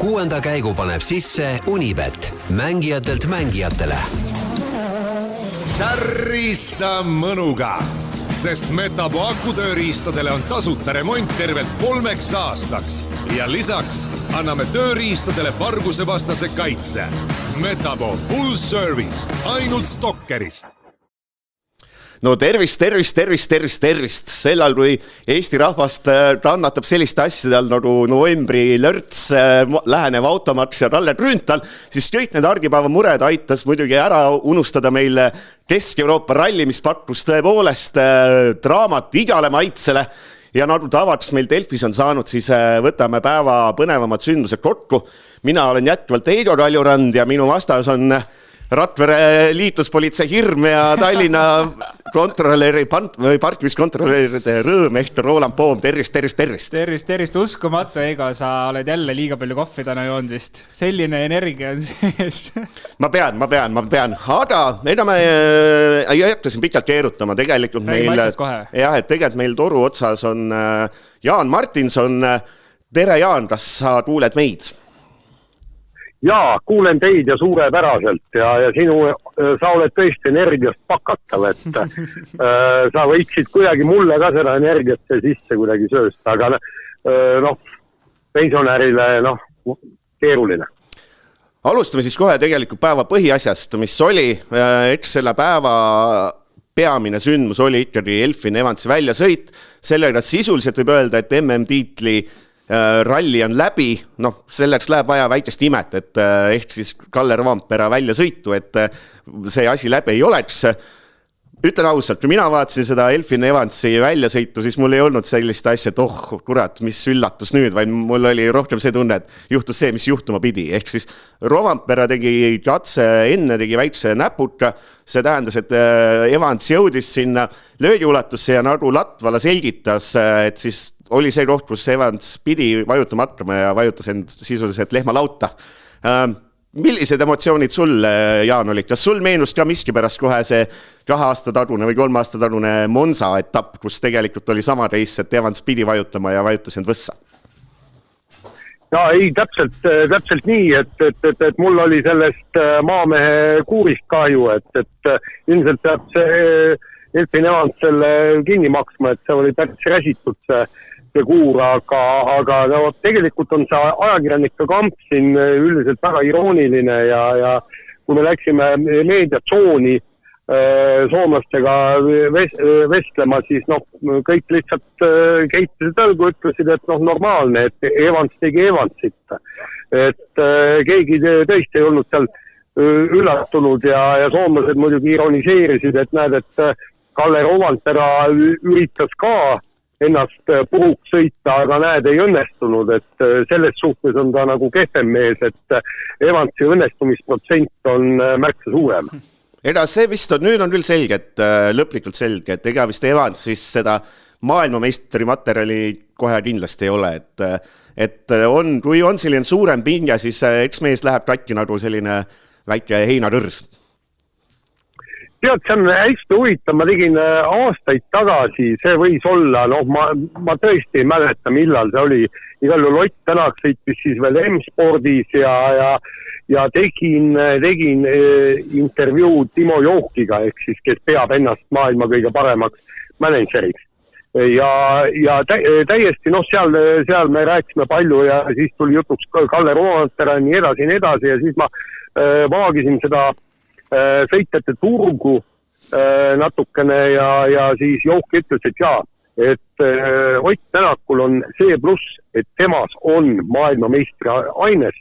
6. käigu paneb sisse Unibet, mängijatelt mängijatele. Särrista mõnuga, sest Metapo akutööriistadele on tasuta remont tervelt 3 aastaks. Ja lisaks anname tööriistadele vargusevastase kaitse. Metapo full service ainult Stokkerist. No tervist. Sellal, kui Eesti rahvast rannatab selliste asjade all nagu novembri lörts, lähenev automaks ja Ralle Grünthal, siis kõik need argipäeva mured aitas muidugi ära unustada meile Kesk-Euroopa ralli, mis pakkus tõepoolest draamat igale maitsele. Ja nagu tavaks meil Delfis on saanud, siis võtame päeva põnevamad sündmused kokku. Mina olen jätkuvalt Heido Kaljurand ja minu vastas on Ratvere liitluspolitsei hirm ja Tallinna parkimiskontrolöride rõõm ehk Roland Poom. Tervist. Tervist, uskumatu, Eigo, sa oled jälle liiga palju kohvi täna joonud vist. Selline energia on sees. Ma pean. Aga ega me ei jätta siin pikalt keerutama. Tegelikult meil toru otsas on Jaan Martinson. Tere, Jaan, kas sa kuuled meid? Jaa, kuulen teid ja suurepäraselt ja sa oled tõesti energiast pakatav, et sa võiksid kuidagi mulle ka seda energiat sisse kuidagi söösta, aga pensionärile keeruline. Alustame siis kohe tegelikult päeva põhiasjast, mis oli, eks selle päeva peamine sündmus oli ikkagi Elfin Evansi väljasõit. Sellega sisuliselt võib öelda, et MM-tiitli ralli on läbi, selleks läheb vaja väikest imet, et ehk siis Kalle Roompere väljasõitu, et see asi läbi ei oleks. Ütlen ausalt, kui mina vaatasin seda Elfin Evansi väljasõitu, siis mul ei olnud sellist asja, et kurat, mis üllatus nüüd, vaid mul oli rohkem see tunne, et juhtus see, mis juhtuma pidi. Ehk siis Roompere tegi katse enne, tegi väikse näpuka, see tähendas, et Evans jõudis sinna löögiulatusse ja nagu Latvala selgitas, et siis oli see koht, kus Evans pidi vajutama hakkama ja vajutas end sisuliselt lehmalauta. Millised emotsioonid sul, Jaan, olid? Kas sul meenus ka miski pärast kohe see 2 aasta tagune või 3 aasta tagune Monza etapp, kus tegelikult oli sama reis, et Evans pidi vajutama ja vajutas end võssa? Ja ei, täpselt nii, et mul oli sellest maamehe kuurist kahju, et ilmselt peab see Elfin Evans selle kinni maksma, et see oli päris räsitud see kuur, aga tegelikult on see ajakirjanike kamp siin üldiselt väga irooniline ja kui me läksime meediatsooni soomlastega vestlema, siis kõik lihtsalt keitisid õlgu, ütlesid, et normaalne, et Evans tegi Evansit. Et keegi tõesti ei olnud seal üllatunud ja soomlased muidugi ironiseerisid, et näed, et Kalle Roompere üritas ka ennast puhuks sõita, aga näed, ei õnnestunud, et selles suhtes on ta nagu kehvem mees, et Evansi õnnestumisprotsent on märksa suurem. Ega see vist on, nüüd on küll selge, et lõplikult selge, et ega vist Evans siis seda maailmameistri materjali kohe kindlasti ei ole, et kui on selline suurem pinge, siis eks mees läheb katki nagu selline väike heinarõrs. Tead, see on hästi huvitav, ma tegin aastaid tagasi, see võis olla, ma tõesti ei mäleta, millal see oli, igal juhul Ott Tänak sõitis siis veel M-spordis ja tegin intervjuu Timo Johkiga, ehk siis, kes peab ennast maailma kõige paremaks mänedžeriks. Ja täiesti, seal me rääkisime palju ja siis tuli jutuks Kalle Roompere nii edasi ja siis ma vaagisin seda sõitjate turgu natukene ja siis Johk ütles, et et Ott Tänakul on see pluss, et temas on maailmameistri aines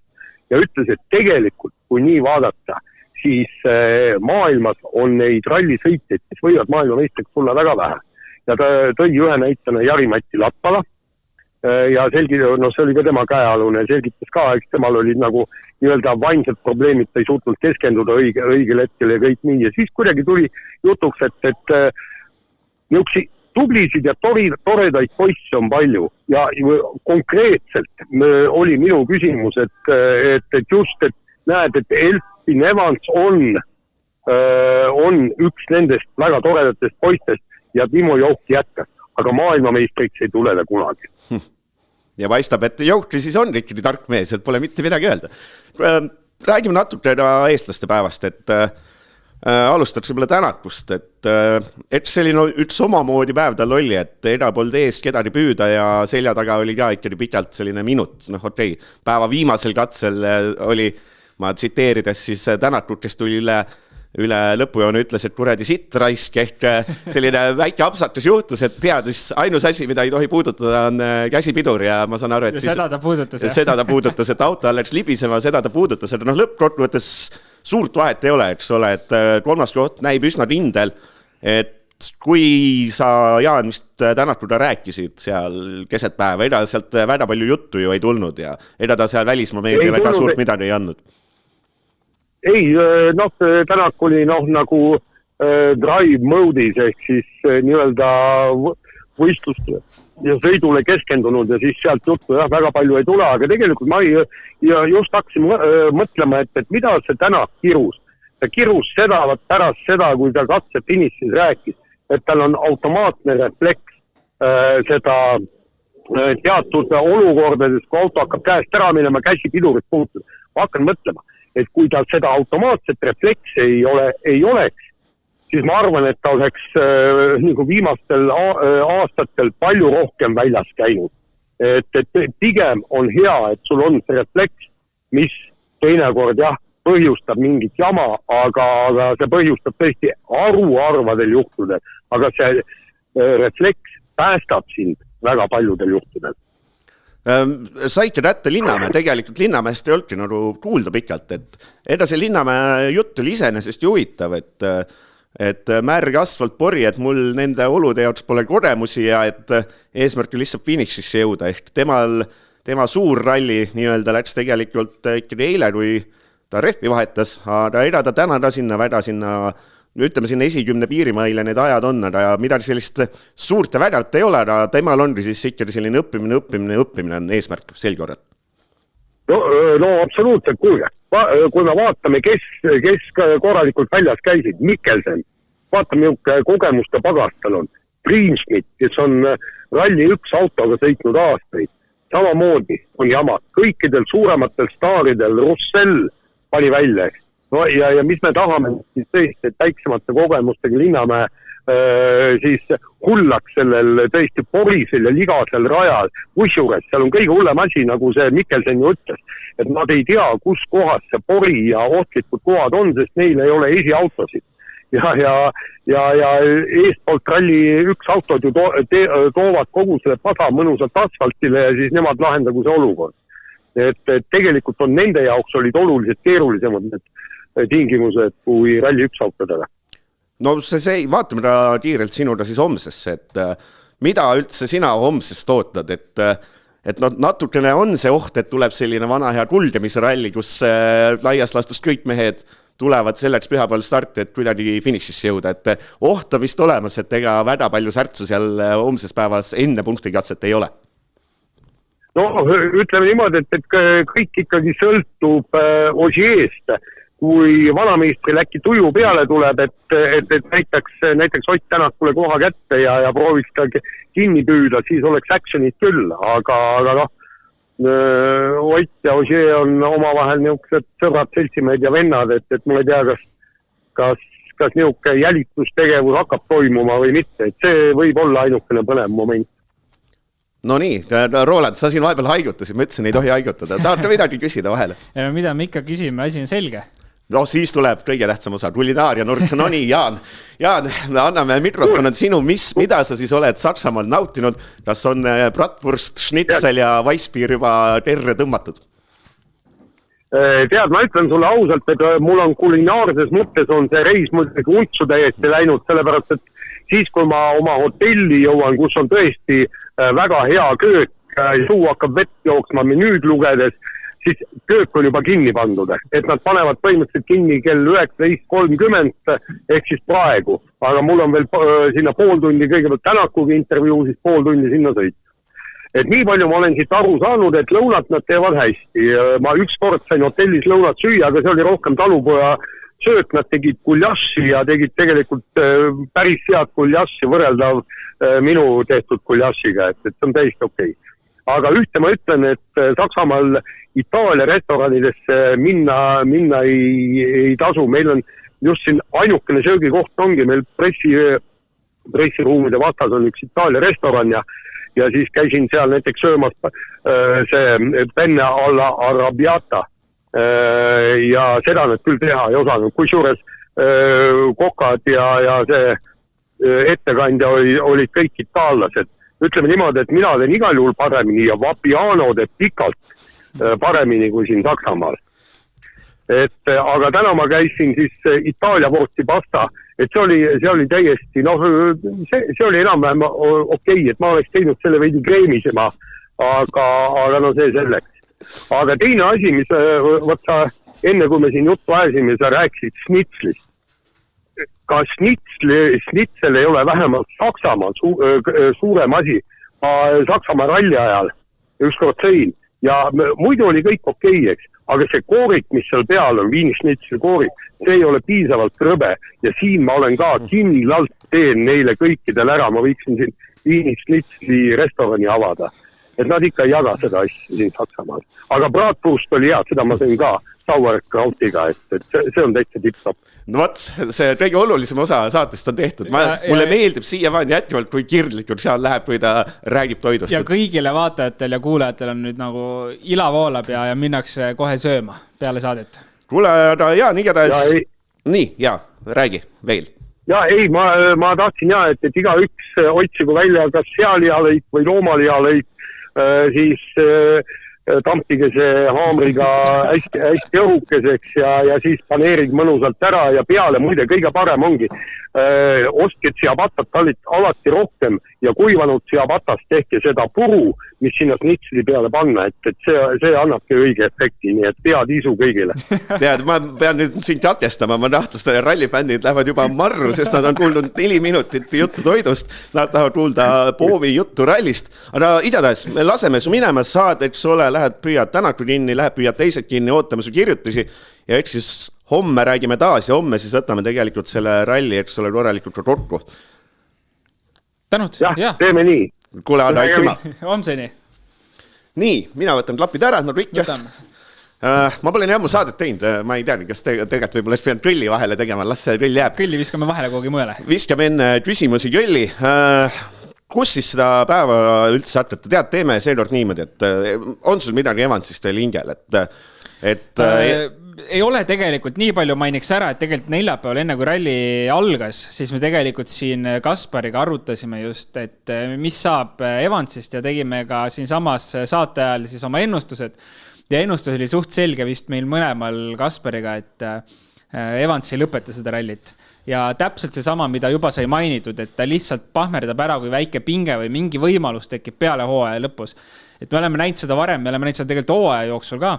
ja ütles, et tegelikult, kui nii vaadata, siis maailmas on neid rallisõitjaid, kes võivad maailmameistriks tulla väga vähe. Ja ta tõi ühe näitena Jari-Matti Latvala ja see oli ka tema käealune, selgitas ka, eks temal oli nagu nii-öelda vaimsed probleemid, ta ei suutnud keskenduda õigel hetkel ja kõik nii. Ja siis kuidagi tuli jutuks, et niisuguseid tublisid ja toredaid poisse on palju. Ja konkreetselt oli minu küsimus, et just, et näed, et Elfin Evans on üks nendest väga toredatest poistest ja Timo Johk jätkas. Aga maailmameistriks ei tule ta kunagi. ja paistab, et Joukri siis on ikkagi tark mees, et pole mitte midagi öelda. Räägime natuke eestlaste päevast, et alustaks võib-olla Tänakust, et selline üks omamoodi päev tal oli, et Eda polnud ees kedagi püüda ja selja taga oli ka ikkagi pikalt selline minut. Päeva viimasel katsel oli, ma tsiteerides siis Tänakut, kes tuli üle lõpujoone ütles, et kuradi sitt raisk ehk selline väike apsakas juhtus, et teadis ainus asi, mida ei tohi puudutada, on käsipidur ja ma saan aru, et seda ta puudutas, seda ta puudutas, et auto läks libisema, seda ta puudutas, et lõppkokkuvõttes suurt vahet ei ole, eks ole, et kolmas koht näib üsna kindel, et kui sa, Jaan, vist Tänakuga rääkisid seal keset päeva, ega sealt väga palju juttu ju ei tulnud ja ega ta seal välismaa meediale ka suurt midagi ei andnud. Ei, Tänak oli nagu drive mode'is ehk siis nii-öelda võistluste ja sõidule keskendunud ja siis sealt juttu väga palju ei tule, aga tegelikult ma just hakkasin mõtlema, et mida see Tänak kirus. Ta kirus seda pärast seda, kui ta katse finišis rääkis, et tal on automaatne refleks seda teatud olukordades, kui auto hakkab käest ära minema, käsipidurit puutud. Ma hakkan mõtlema, et kui tal seda automaatset refleksi ei oleks, siis ma arvan, et ta oleks nagu viimastel aastatel palju rohkem väljas käinud. Et pigem on hea, et sul on see refleks, mis teinekord põhjustab mingit jama, aga see põhjustab tõesti haruharvadel juhtudel. Aga see refleks päästab sind väga paljudel juhtudel. Saite kätte Linnamäe, tegelikult Linnamäest ei olnudki nagu kuulda pikalt, et edasi Linnamäe jutt oli iseenesest huvitav, et märg asfaltpori, et mul nende olude jaoks pole kogemusi ja et eesmärk on lihtsalt finišisse jõuda, ehk tema suur ralli nii-öelda läks tegelikult ikkagi eile, kui ta rehvi vahetas, aga ega ta täna ka sinna ütleme sinna 10 piirimaile need ajad on, aga midagi sellist suurt ja vägevat ei ole, aga temal ongi siis ikkagi selline õppimine on eesmärk selgorralt. No absoluutselt, kuulge. Kui me vaatame, kes korralikult väljas käisid, Mikkelsen, vaatame kogemuste pagastal on, Priimschmidt, kes on ralli 1 autoga sõitnud aastaid, samamoodi on jamad, kõikidel suurematel staaridel, Russell pani välja, no ja mis me tahame siis tõesti, et väiksemate kogemustega Linnamäe siis hullaks sellel tõesti porisel ja ligasel rajal, kusjuures seal on kõige hullem asi, nagu see Mikkelsen ju ütles, et nad ei tea, kus kohas see pori ja ohtlikud kohad on, sest neil ei ole esiautosid. Ja eestpoolt ralli 1 autod ju toovad kogu selle pasa mõnusalt asfaltile ja siis nemad lahendagu see olukord. Et tegelikult on nende jaoks olid oluliselt keerulisemad need tingimused kui ralli 1 autodele. No see vaatame ka kiirelt sinuga siis homsesse, et mida üldse sina homsest ootad, et natukene on see oht, et tuleb selline vana hea kulgemise ralli, kus laias laastus kõik mehed tulevad selleks pühapäeval starti, et kuidagi finišisse jõuda, et oht on vist olemas, et ega väga palju särtsu seal homses päevas enne punktikatset ei ole. No ütleme niimoodi, et kõik ikkagi sõltub Osieest, kui vanameistri äkki tuju peale tuleb, et näiteks Ott Tänakule koha kätte ja prooviks ta kinni püüda, siis oleks actionit küll, aga Ott ja Osier on omavahel niisugused sõbrad, seltsimehed ja vennad, et ma ei tea, kas niisugune jälitustegevus hakkab toimuma või mitte, et see võib olla ainukene põnev moment. No nii, Roland, sa siin vahepeal haigutasid, ma ütlesin, ei tohi haigutada. Tahad ka midagi küsida vahele? Mida me ikka küsime, asi on selge. No siis tuleb kõige tähtsam osa, kulinaaria nurk. No nii, Jaan, me anname mikrofonid sinu, mida sa siis oled Saksamaal nautinud? Kas on bratwurst, schnitzel ja Weissbier juba terve tõmmatud? Tead, ma ütlen sulle ausalt, et mul on kulinaarses mõttes on see reis muidugi untsu täiesti läinud, sellepärast, et siis kui ma oma hotelli jõuan, kus on tõesti väga hea köök, suu hakkab vett jooksma menüüd lugedes, siis köök on juba kinni pandud, et nad panevad põhimõtteliselt kinni kell 19.30 ehk siis praegu, aga mul on veel sinna pool tundi kõigepealt Tänakuga intervjuu, siis pool tundi sinna sõit. Et nii palju ma olen siit aru saanud, et lõunat nad teevad hästi. Ma ükskord sain hotellis lõunat süüa, aga see oli rohkem talupoja söök, nad tegid kuljaši ja tegid tegelikult päris head kuljaši võrreldav minu tehtud kuljašiga, et see on täiesti okei. aga ühte ma ütlen, et Saksamaal Itaalia restoranidesse minna ei tasu. Meil on just siin ainukene söögikoht ongi meil pressiruumide vastas on üks Itaalia restoran ja siis käisin seal näiteks söömas see penne alla arrabbiata ja seda nad küll teha ei osanud. Kusjuures kokad ja see ettekandja olid kõik itaallased. Ütleme niimoodi, et mina teen igal juhul paremini ja Vapiano teeb pikalt paremini kui siin Saksamaal. Aga täna ma käisin siis Itaalia vorsti pasta, et see oli täiesti, see oli enam-vähem okei, et ma oleks teinud selle veidi kreemisema, aga no see selleks. Aga teine asi, mis võt sa enne kui me siin juttu ajasime, sa rääkisid snitslist. Ka snitsel ei ole vähemalt Saksamaal suurem asi. Saksamaa ralli ajal ükskord sõin ja muidu oli kõik okei, eks. Aga see koorik, mis seal peal on, viinisnitsli koorik, see ei ole piisavalt krõbe ja siin ma olen ka kinnilalt teen neile kõikidel ära, ma võiksin siin viinisnitsli restorani avada. Et nad ikka ei jaga seda asja siin Saksamaal. Aga Bratwurst oli hea, seda ma sõin ka Sauerkrautiga, et see on täitsa tipp-top. No võt, see kõige olulisem osa saatest on tehtud. Mulle meeldib siiamaani jätkuvalt, kui kirglikult seal läheb, kui ta räägib toidust. Ja kõigile vaatajatel ja kuulajatel on nüüd nagu ila voolab ja minnakse kohe sööma peale saadet. Kuule, Jaan, igatahes... Nii, räägi veel. Ja ei, ma tahtsin et iga üks otsigu välja kas sealihalõik või loomalihaleik, siis tampige see haamriga hästi õhukeseks ja siis paneerig mõnusalt ära ja peale muide kõige parem ongi. Ostke siabatat alati rohkem ja kuivanud siabatast tehke seda puru, mis sinna snitsli peale panna, et see annabki õige efekti, nii et pead isu kõigile. Tead, ma pean nüüd sind katkestama, ma nahtustele rallifännid lähevad juba marru, sest nad on kuulnud 4 minutit juttu toidust, nad tahavad kuulda Poovi juttu rallist, aga igatahes me laseme su minema, saad, eks ole, lähed püüad Tänaku kinni, lähed püüad teised kinni, ootame su kirjutisi ja eks siis homme räägime taas ja homme siis võtame tegelikult selle ralli, eks ole, korralikult kokku. Tänud. Jah, teeme nii. Kuule, aitüma. Homseni. Nii, mina võtan klapid ära, no kõik. Ma pole nii ammu saadet teinud, ma ei teagi, kas tegelikult võib-olla pean grilli vahele tegema, las see grill jääb. Grilli viskame vahele kuhugi mujale. Viskame enne küsimusi grilli. Kus siis seda päeva üldse hakkate? Tead, teeme seekord niimoodi, et on sul midagi Evansist veel hingel, ei ole tegelikult nii palju mainiks ära, et tegelikult neljapäeval enne kui ralli algas, siis me tegelikult siin Kaspariga arutasime just, et mis saab Evansist ja tegime ka siin samas saate ajal siis oma ennustused. Ja ennustus oli suht selge vist meil mõlemal Kaspariga, et Evans ei lõpeta seda rallit. Ja täpselt see sama, mida juba sai mainitud, et ta lihtsalt pahmerdab ära, kui väike pinge või mingi võimalus tekib peale hooaja lõpus. Et me oleme näinud seda varem, me oleme näinud seda tegelikult hooaja jooksul ka.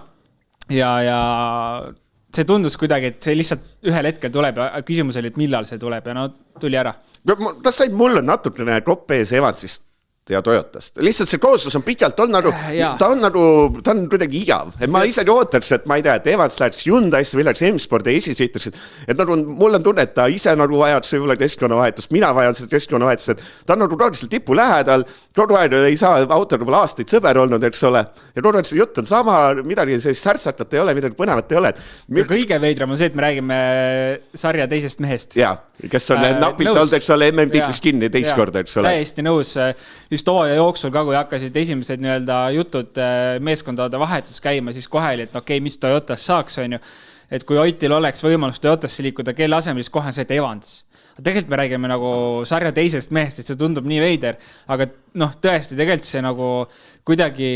Ja see tundus kuidagi, et see lihtsalt ühel hetkel tuleb ja küsimus oli, et millal see tuleb ja no tuli ära. Kas said mulle natukene klopp ees Evansist ja Toyotast? Lihtsalt see kooslus on pikalt olnud ta on kuidagi igav. Ma ise ootaks, et ma ei tea, et Evans läheks Hyundai'sse või läheks M-spordi esisõitaks, et mul on tunne, et ta ise vajaks võib-olla keskkonnavahetust, mina vajan seda keskkonnavahetust, et ta on toodiliselt tipu lähedal, kogu aeg ei saa autol võib-olla aastaid sõber olnud, eks ole, ja kogu aeg see jutt on sama, midagi särtsakat ei ole, midagi põnevat ei ole. Kõige veidram on see, et me räägime sarja teisest mehest. Jaa, kes on napilt olnud, eks ole, MM-tiitlis kinni teist korda, eks ole. Täiesti nõus. Just hooaja jooksul ka, kui hakkasid esimesed jutud meeskondade vahetus käima, siis kohe oli, et okei, mis Toyotas saaks, on ju. Et kui Oitil oleks võimalus Toyotasse liikuda, kelle asemel, siis kohe see, et Evans. Tegelikult me räägime nagu sarja teisest mehest, et see tundub nii veider, aga tõesti, tegelikult see nagu kuidagi,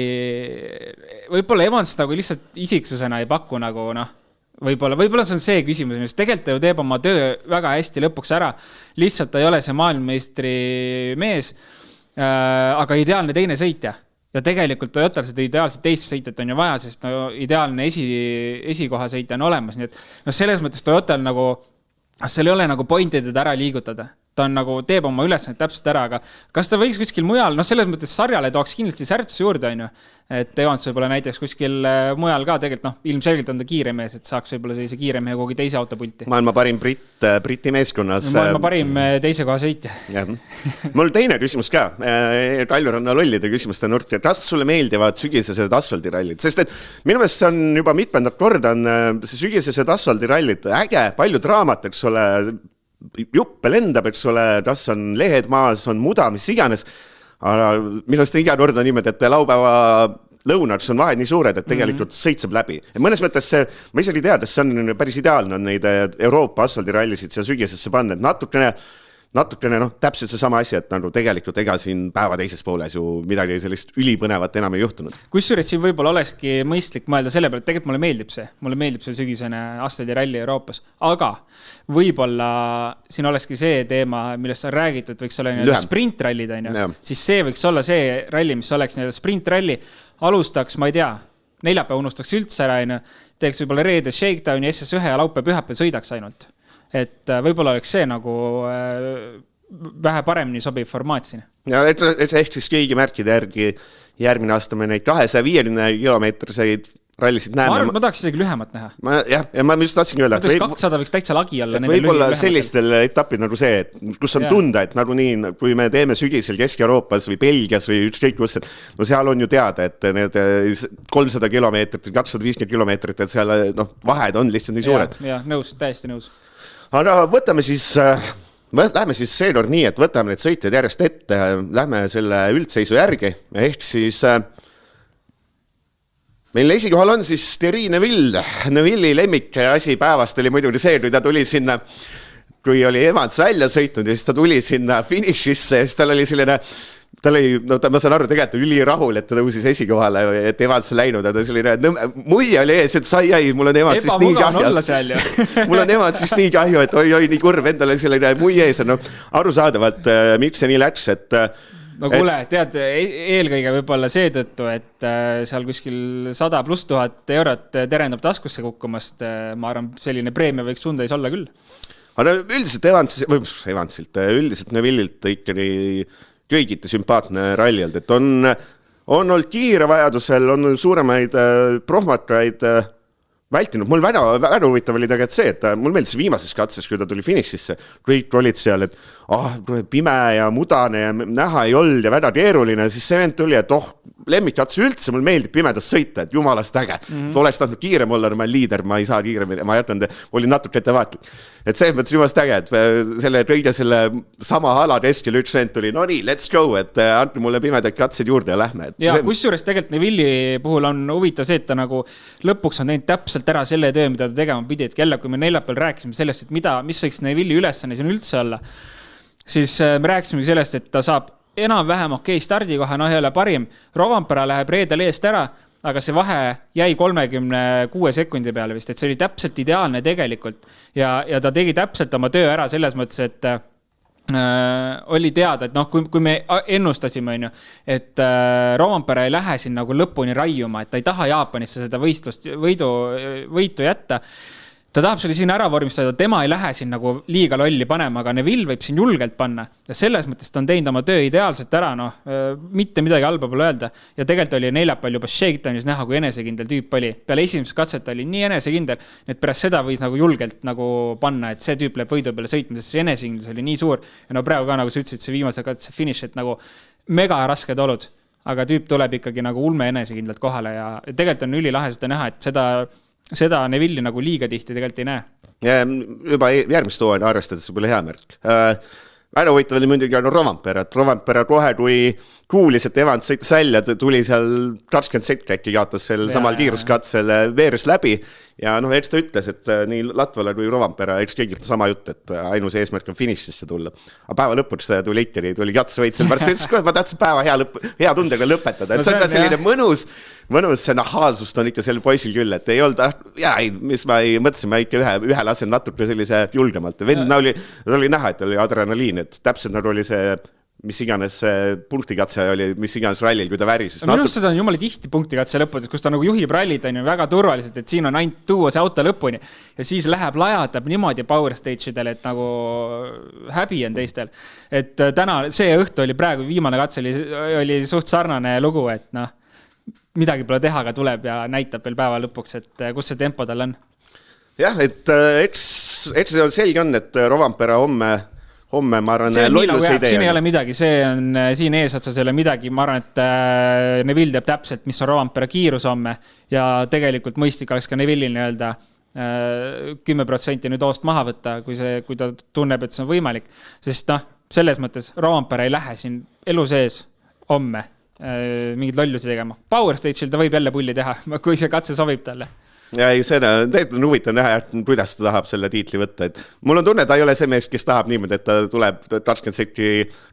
võib-olla Evans nagu lihtsalt isiksusena ei paku nagu võib-olla see on see küsimus, mis tegelikult ta ju teeb oma töö väga hästi lõpuks ära, lihtsalt ta ei ole see maailmameistri mees, aga ideaalne teine sõitja ja tegelikult Toyotal seda ideaalset teist sõitjat on ju vaja, sest ideaalne esikoha sõitja on olemas, nii et selles mõttes Toyotal nagu seal ei ole nagu pointided ära liigutada, ta on nagu, teeb oma ülesannet täpselt ära, aga kas ta võiks kuskil mujal, selles mõttes sarjale tooks kindlasti särtuse juurde, on ju, et Evans võib-olla näiteks kuskil mujal ka tegelikult, ilmselgelt on ta kiire mees, et saaks võib-olla sellise kiire mehe kogu teise autopulti. Maailma parim Briti meeskonnas. Maailma parim teise koha sõitja. Mul teine küsimus ka, Talluranna lollide küsimuste nurk, et kas sulle meeldivad sügisesed asfaldirallid, sest et minu meelest see on juba mitmendat korda on see sügisesed asfaldirallid äge, palju draamat, eks ole, juppe lendab, eks ole, kas on lehed maas, on muda, mis iganes, aga minu meelest iga kord on niimoodi, et laupäeva lõunaks on vahed nii suured, et tegelikult sõitseb läbi. Ja mõnes mõttes see, ma isegi tean, et see on päris ideaalne on neid Euroopa asfaldirallisid siia sügisesse panna, et natukene täpselt see sama asi, et nagu tegelikult ega siin päeva teises pooles ju midagi sellist ülipõnevat enam ei juhtunud. Kusjuures siin võib-olla olekski mõistlik mõelda selle peale, et tegelikult mulle meeldib see sügisene asfaldiralli Euroopas, aga võib-olla siin olekski see teema, millest on räägitud, võiks olla sprintrallid, siis see võiks olla see ralli, mis oleks sprintralli, alustaks, ma ei tea, neljapäev unustaks üldse ära, teeks võib-olla reede shakedowni, SS1 ja laupäev-pühapäev sõidaks ainult. Et võib-olla oleks see nagu vähe paremini sobiv formaat siin. Ja ehk siis kõigi märkide järgi järgmine aasta me neid 250 kilomeetriseid rallisid näeme. Ma tahaks isegi lühemat näha. Ma just tahtsin öelda. 200 võiks täitsa lagi olla. Võib-olla sellistel etapid nagu see, et kus on tunda, et nagu nii, kui me teeme sügisel Kesk-Euroopas või Belgias või ükskõik kus, no seal on ju teada, et need 300 kilomeetrit, 250 kilomeetrit, et seal vahed on lihtsalt nii suured. Ja, nõus, täiesti nõus. Aga lähme siis seekord nii, et võtame need sõitjad järjest ette, lähme selle üldseisu järgi, ehk siis meil esikohal on siis Thierry Neuville. Neuvilli lemmik asi päevast oli muidugi see, kui ta tuli sinna, kui oli Evans välja sõitnud ja siis ta tuli sinna finišisse ja siis tal oli selline ma saan aru, tegelikult üli rahul, et ta tõusis esikohale, et Evans läinud, aga selline muie oli ees, et sai, mul on Evansist nii kahju. Mul on Evansist nii kahju, et oi, nii kurv, endale selline muie ees. Arusaadavalt, miks see nii läks, et no kuule, tead, eelkõige võib-olla seetõttu, et seal kuskil 100+ 1000 eurot terendab taskusse kukkumast, ma arvan, selline preemia võiks Sundays olla küll. Aga üldiselt Neuvillilt ikkagi kõigiti sümpaatne rallild, et on olnud kiire vajadusel, on suuremaid prohmakaid vältinud. Mul väga huvitav oli tegelikult see, et mul meeldis viimases katses, kui ta tuli finišisse, kõik olid seal, et pime ja mudane ja näha ei olnud ja väga keeruline, siis see vend tuli, et lemmikkatse üldse, mul meeldib pimedas sõita, et jumalast äge. Oleks tahtnud kiirem olla, ma olen liider, ma ei saa kiiremini, ma jätnud, olin natuke ettevaatlik. Et see mõttes jumalast äge, et selle sama ala keskel üks vend tuli, no nii, let's go, et andke mulle pimedaid katsed juurde ja lähme. Ja kusjuures tegelikult Neuvilli puhul on huvitav see, et ta nagu lõpuks on teinud täpselt ära selle töö, mida ta tegema pidi, et kella, kui me neljapäeval rääkisime sellest, et mis võiks Neuvilli ülesanne siin üldse olla, siis me rääkisime sellest, et ta saab enam-vähem okei stardikoha, ei ole parim. Rovanpera läheb reedel eest ära, aga see vahe jäi 36 sekundi peale vist, et see oli täpselt ideaalne tegelikult. Ja ta tegi täpselt oma töö ära selles mõttes, et oli teada, et kui me ennustasime, et Rovanpera ei lähe siin nagu lõpuni raiuma, et ta ei taha Jaapanisse seda võitu jätta. Ta tahab selle siin ära vormistada, tema ei lähe siin nagu liiga lolli panema, aga Neuville võib siin julgelt panna. Ja selles mõttes ta on teinud oma töö ideaalselt ära, mitte midagi halba pole öelda. Ja tegelikult oli neljapäeval juba shakedownis näha, kui enesekindel tüüp oli. Peale esimest katset oli nii enesekindel, et pärast seda võis nagu julgelt nagu panna, et see tüüp läheb võidu peale sõitma, sest see enesekindel oli nii suur. Ja praegu ka, nagu sa ütlesid, see viimase katse finish, et nagu mega rasked olud. Aga tüüp tuleb ikkagi nagu ulme enesekindlalt kohale ja tegelikult on ülilahe seda näha, et seda Neuvilli nagu liiga tihti tegelikult ei näe. Ja juba järgmist hooaega arvestades võib olla hea märk. Väga huvitav oli muidugi Rovanpera, et Rovanpera kohe, kui kuulis, et Evans sõitas välja, tuli seal 20 sekki jaotas seal samal kiiruskatsel veeres läbi ja eks ta ütles, et nii Latvale kui Rovanpera, eks kõigilt sama jutt, et ainus eesmärk on finišisse tulla. Aga päeva lõpuks tuli ikkagi, tuli katsevõit seal pärast, ütles, ma tahtsin päeva hea tundega lõpetada, et see on selline mõnus see nahaalsust on ikka sel poisil küll, et ei olnud, mis ma ei mõtlesin, ma ikka ühe lasen natuke sellise julgemalt. Vend oli näha, et oli adrenaliin, et täpselt nagu oli see mis iganes punktikatse oli, mis iganes rallil, kui ta värises. Minu arust seda on jumala tihti punktikatse lõppudes, kus ta nagu juhib rallit on ju väga turvaliselt, et siin on ainult tuua see auto lõpuni ja siis läheb lajatab niimoodi power stage'idel, et nagu häbi on teistel. Et täna, see õhtu oli praegu, viimane katse oli suht sarnane lugu, et noh, midagi pole teha, aga tuleb ja näitab veel päeva lõpuks, et kus see tempo tal on. Jah, et eks see on selge on, et Rovanpera homme, ma arvan, lollus idee. Siin ei ole midagi, see on siin eesotsas ei ole midagi, ma arvan, et Neville teab täpselt, mis on Rovanpera kiirus homme ja tegelikult mõistlik oleks ka Neville'il nii-öelda 10% nüüd hoost maha võtta, kui ta tunneb, et see on võimalik, sest selles mõttes Rovanpera ei lähe siin elu sees homme mingid lollusi tegema. Power Stage'il ta võib jälle pulli teha, kui see katse sobib talle. Ja ei, see on huvitav näha, kuidas ta tahab selle tiitli võtta. Et mul on tunne, ta ei ole see mees, kes tahab niimoodi, et ta tuleb 20 sekki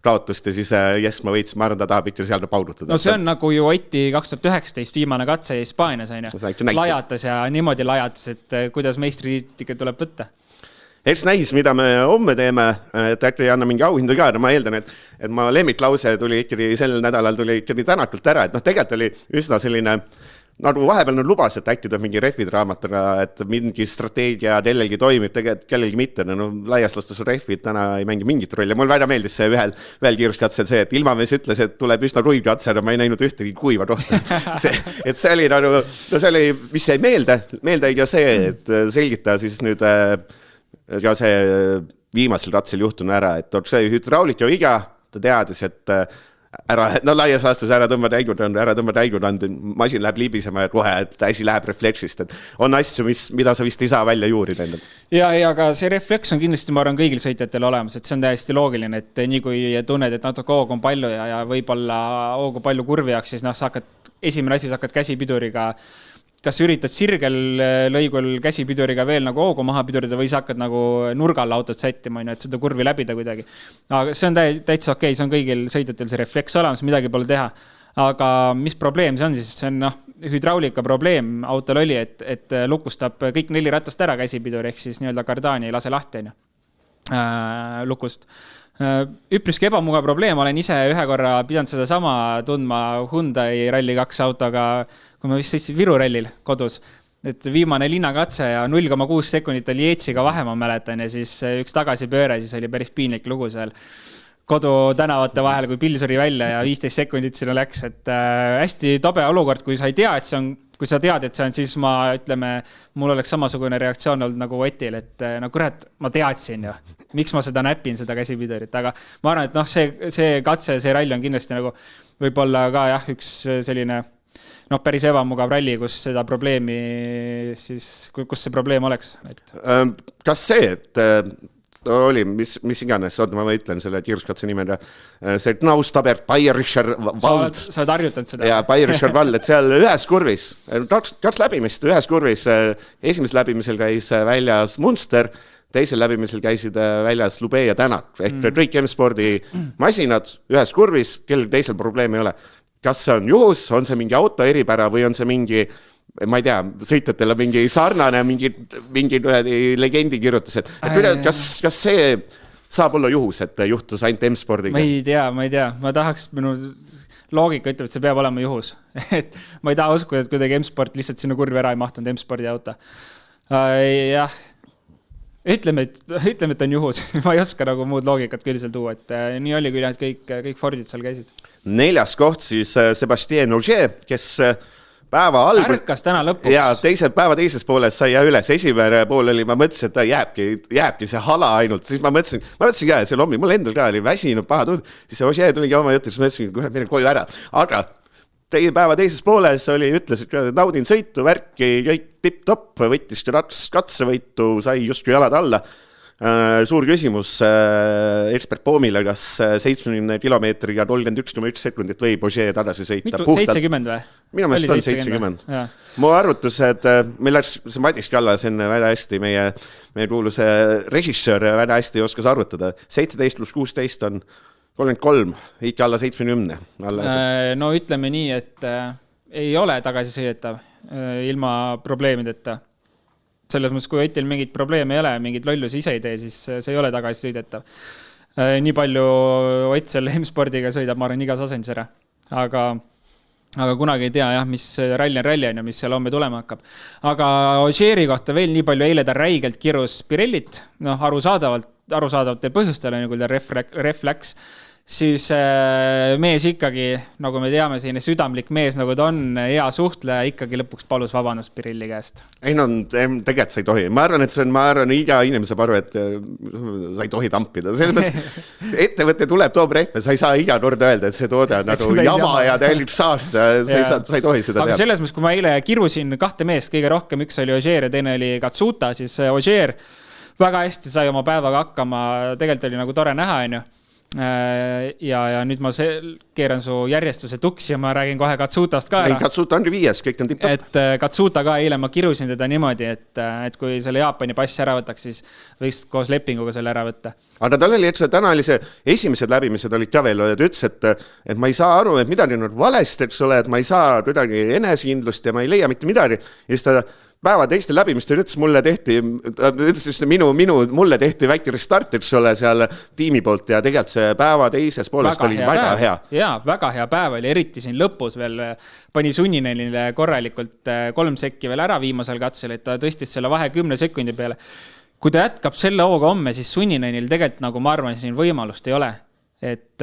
raotust ja siis yes, ma võitsin, ma arvan, ta tahab ikka seal paudutada. No see on nagu ju Oti 2019 viimane katse Hispaanias, lajatas ja niimoodi lajatas, et kuidas meistritiitika tuleb võtta. Eks näis, mida me homme teeme, et äkki ei anna mingi auhindu ka, ma eeldan, et ma lemmiklause tuli ikkagi sel nädalal tuli ikkagi tänakult ära, et tegelikult oli üsna selline nagu vahepeal nad lubas, et äkki tuleb mingi refidraamatega, et mingi strateegia kellelgi toimib, tegelikult kellelgi mitte. No, laias lastus refid täna ei mängi mingit rolli. Mul väga meeldis see ühel kiiruskatsel see, et Ilmamees ütles, et tuleb üsna kuiv katse, aga ma ei näinud ühtegi kuiva kohta. Et see oli nagu, see oli, mis jäi meelde ja see, et selgita siis nüüd ja see viimasel katsel juhtunu ära, et see hüdraulik ja iga, ta teadis, et laias laastus ära tõmba täigud, masin läheb libisema ja kohe, et asi läheb refleksist. Et on asju, mida sa vist ei saa välja juurida. Ja, aga see refleks on kindlasti, ma arvan, kõigil sõitjatel olemas, et see on täiesti loogiline, et nii kui tunned, et natuke hoog on palju ja võib-olla hoogu palju kurvi jaoks, siis esimene asi, sa hakkad käsipiduriga kas üritad sirgel lõigul käsipiduriga veel nagu hoogu maha pidurida või sa hakkad nagu nurgal autot sättima, et seda kurvi läbida kuidagi. Aga see on täitsa okei, see on kõigil sõitjatel see refleks olemas, midagi pole teha. Aga mis probleem see on siis? See on hüdraulika probleem autol oli, et lukustab kõik 4 ratast ära käsipidur, ehk siis nii-öelda kardaani ei lase lahti lukust. Üpriski ebamugav probleem, olen ise ühe korra pidanud seda sama tundma Hyundai Rally 2 autoga, kui ma vist sõitsin Viru rallil kodus, et viimane linnakatse ja 0,6 sekundit oli Jeetsiga vahe, ma mäletan, ja siis üks tagasipööre, siis oli päris piinlik lugu seal kodu tänavate vahel, kui pill suri välja ja 15 sekundit sinna läks, et hästi tobe olukord, kui sa ei tea, et see on, kui sa tead, et see on, siis mul oleks samasugune reaktsioon olnud nagu Otil, et kurat, ma teadsin ju, miks ma seda näpin, seda käsipidurit, aga ma arvan, et see katse, see ralli on kindlasti nagu võib-olla ka üks selline päris ebamugav ralli, kus seda probleemi siis, kus see probleem oleks. Kas see, et oli, mis iganes, ma ütlen selle kiiruskatse nimega, see Knaustabert Bayerischer Wald. Sa oled harjutanud seda? Ja Bayerischer Wald, et seal ühes kurvis, kaks läbimist, ühes kurvis, esimesel läbimisel käis väljas Munster, teisel läbimisel käisid väljas Lube ja Tänak, ehk kõik M-spordi masinad ühes kurvis, kellel teisel probleemi ei ole. Kas see on juhus, on see mingi auto eripära või on see mingi, ma ei tea, sõitjatele mingi sarnane, mingi legendi kirjutas, et kas see saab olla juhus, et juhtus ainult M-spordiga? Ma ei tea, ma tahaks, minu loogika ütleb, et see peab olema juhus. Et ma ei taha uskuda, et kuidagi M-sport lihtsalt sinna kurvi ära ei mahtunud M-spordi auto. Jah, ütleme, et on juhus. Ma ei oska nagu muud loogikat küll seal tuua, et nii oli küll, et kõik Fordid seal käisid. 4. koht siis Sébastien Ogier, kes päeva ärkas täna lõpuks. Ja päeva teises pooles sai üles. Esimene pool oli, ma mõtlesin, et ta jääbki see hala ainult. Siis ma mõtlesin ka, et see lommi, mul endal ka oli väsinud paha tund. Siis see Ogier tuligi oma jutu, siis mõtlesin, et mine koju ära. Aga päeva teises pooles ütles, et naudin sõitu, värki, kõik tipp-topp, võttis katsevõitu, sai justkui jalad alla. Suur küsimus ekspert Poomile, kas 70 kilomeetriga 31,1 sekundit võib Ogier tagasi sõita. 70 või? Minu meelest on 70. Mu arvutused, meil läks see Madis Kallas enne väga hästi, meie kuulus režissöör väga hästi oskas arvutada. 17 + 16 on 33, ikka alla 70. No ütleme nii, et ei ole tagasi sõidetav ilma probleemideta. Selles mõttes, kui Otil mingit probleemi ei ole, mingid lollusi ise ei tee, siis see ei ole tagasi sõidetav. nii palju Ott selle M-spordiga sõidab, ma arvan, igas asendis ära. Aga kunagi ei tea jah, mis ralli on ja mis seal homme tulema hakkab. Aga Ogieri kohta veel nii palju, eile ta räigelt kirus Pirellit, arusaadavatel põhjustel, kui ta ref läks, siis mees ikkagi, nagu me teame, selline südamlik mees, nagu ta on, hea suhtleja, ikkagi lõpuks palus vabandust Pirelli käest. Ei no, tegelikult sa ei tohi. Ma arvan, iga inimese paru, et sa ei tohi tampida. Selles mõttes, ettevõtte toob rehve, sa ei saa iga kord öelda, et see toode on nagu jama ja täielik saasta, sa ei tohi seda teha. Aga selles mõttes, kui ma eile kirusin 2 meest, kõige rohkem üks oli Ogier ja teine oli Katsuta, siis Ogier väga hästi sai oma päevaga hakkama, tegelikult oli nagu tore näha, on ju. Ja nüüd ma keeran su järjestuse tuksi ja ma räägin kohe Katsutast ka ära. Ei, Katsuta on 5, kõik on tipp-top. Et Katsuta ka eile ma kirusin teda niimoodi, et kui selle Jaapani passi ära võtaks, siis võiks koos lepinguga selle ära võtta. Aga tal oli, et täna oli see esimesed läbimised olid ka veel, et ütles, et ma ei saa aru, et midagi on valesti, eks ole, et ma ei saa kuidagi enesekindlust ja ma ei leia mitte midagi. Ja siis ta päeva teistel läbimistel ütles, mulle tehti väike restart, eks ole, seal tiimi poolt ja tegelikult see päeva teises poolest oli väga hea. Jaa, väga hea päev oli, eriti siin lõpus veel pani Sunninenile korralikult 3 sekki veel ära viimasel katsel, et ta tõstis selle vahe 10 sekundi peale. Kui ta jätkab selle hooga homme, siis Sunninenil tegelikult, nagu ma arvan, siin võimalust ei ole. Et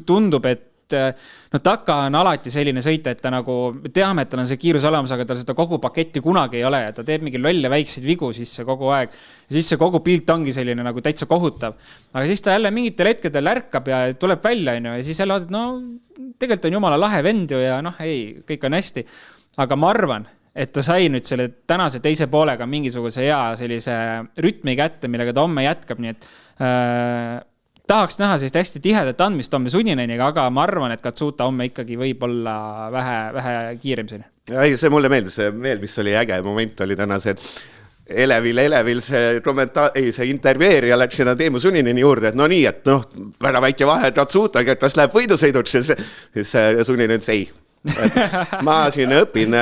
tundub, et Taka on alati selline sõita, et ta nagu teame, et tal on see kiirus olemas, aga tal seda kogu paketti kunagi ei ole ja ta teeb mingi lolle väikseid vigu sisse kogu aeg ja siis see kogu pilt ongi selline nagu täitsa kohutav. Aga siis ta jälle mingitel hetkedel ärkab ja tuleb välja ja siis jälle vaatad, tegelikult on jumala lahe vend ju ja kõik on hästi. Aga ma arvan, et ta sai nüüd selle tänase teise poolega mingisuguse hea sellise rütmi kätte, millega ta homme jätkab, nii et tahaks näha sellist hästi tihedat andmist homme Sunnineniga, aga ma arvan, et Katsuta homme ikkagi võib olla vähe kiirem siin. Ei, see mulle meeldis, mis oli äge moment oli täna see Elevil see intervjueerija läks sinna Teemu Sunnineni juurde, et nii, et väga väike vahe Katsutaga, kas läheb võidusõiduks, siis Sunninen ütles ei. Ma siin õpin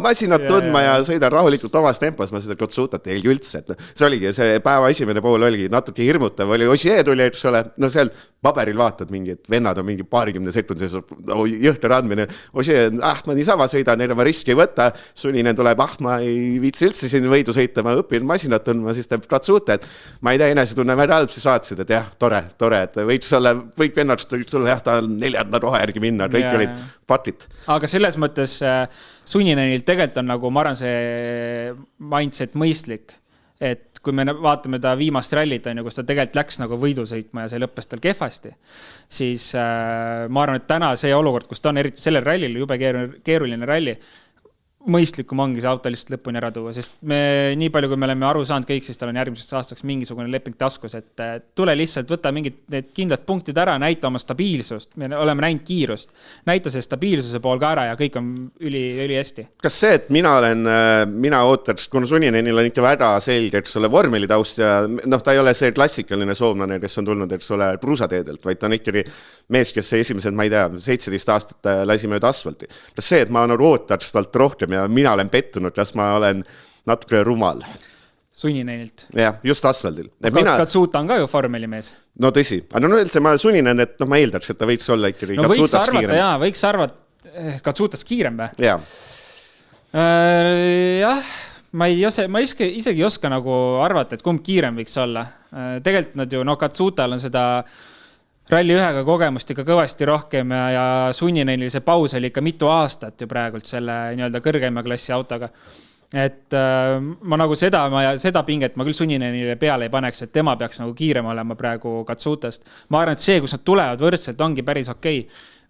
masinat tundma ja sõidan rahulikult omas tempos, ma seda Katsutat ei üldse. See oligi, see päeva esimene pool oligi natuke hirmutav, oli Ogier tuli, eks ole, seal paberil vaatad mingi, et vennad on mingi 20 sekundi jõhter andmine. Ogier, ma niisama sõidan, ma riski ei võta, Sunninen tuleb, ma ei viitsi üldse siin võidu sõita, ma õpin masinat tundma, siis teeb Katsuta, et ma ei tea, enese tunne väga halb, siis vaatasid, et jah, tore, et võiks olla, kõik vennad, ta on 4. rohe järgi minna, kõik olid patit. Aga selles mõttes Sunninenil tegelikult on nagu, ma arvan, see mindset mõistlik, et kui me vaatame ta viimast rallit, kus ta tegelikult läks nagu võidu sõitma ja see lõppes tal kehvasti, siis ma arvan, et täna see olukord, kus ta on eriti sellel rallil, jube keeruline ralli, mõistlikum ongi see auto lihtsalt lõpuni ära tuua, sest nii palju, kui me oleme aru saanud kõik, siis tal on järgmiseks aastaks mingisugune leping taskus, et tule lihtsalt, võta mingid need kindlad punktid ära, näita oma stabiilsust, me oleme näinud kiirust, näita see stabiilsuse pool ka ära ja kõik on üli hästi. Kas see, et mina ootaks, kuna Sunninenil on ikka väga selge, eks ole, vormelitaust ja ta ei ole see klassikaline soomlane, kes on tulnud, eks ole, pruusateedelt, vaid ta on ikkagi mees, kes esimesed, ma ei tea, 17 aastat lasi mööda asfalti. Kas see, et ma ootaks talt rohkem ja mina olen pettunud, kas ma olen natuke rumal. Sunninenilt. Jah, just asfaldil. Katsuta on ka ju vormelimees. No tõsi. Aga üldse ma Sunninen, et ma eeldaks, et ta võiks olla ikkagi Katsutas kiirem. Võiks arvata, Katsutas kiirem või? Jah, ma isegi ei oska nagu arvata, et kumb kiirem võiks olla. Tegelikult nad ju, Katsutal on seda ralli 1-ga kogemust ikka kõvasti rohkem ja Sunninenil see paus oli ikka mitu aastat ju praegult selle nii-öelda kõrgeima klassi autoga. Et ma nagu seda pinget ma küll Sunninenile peale ei paneks, et tema peaks nagu kiirem olema praegu Katsutast. Ma arvan, et see, kus nad tulevad võrdselt, ongi päris okei.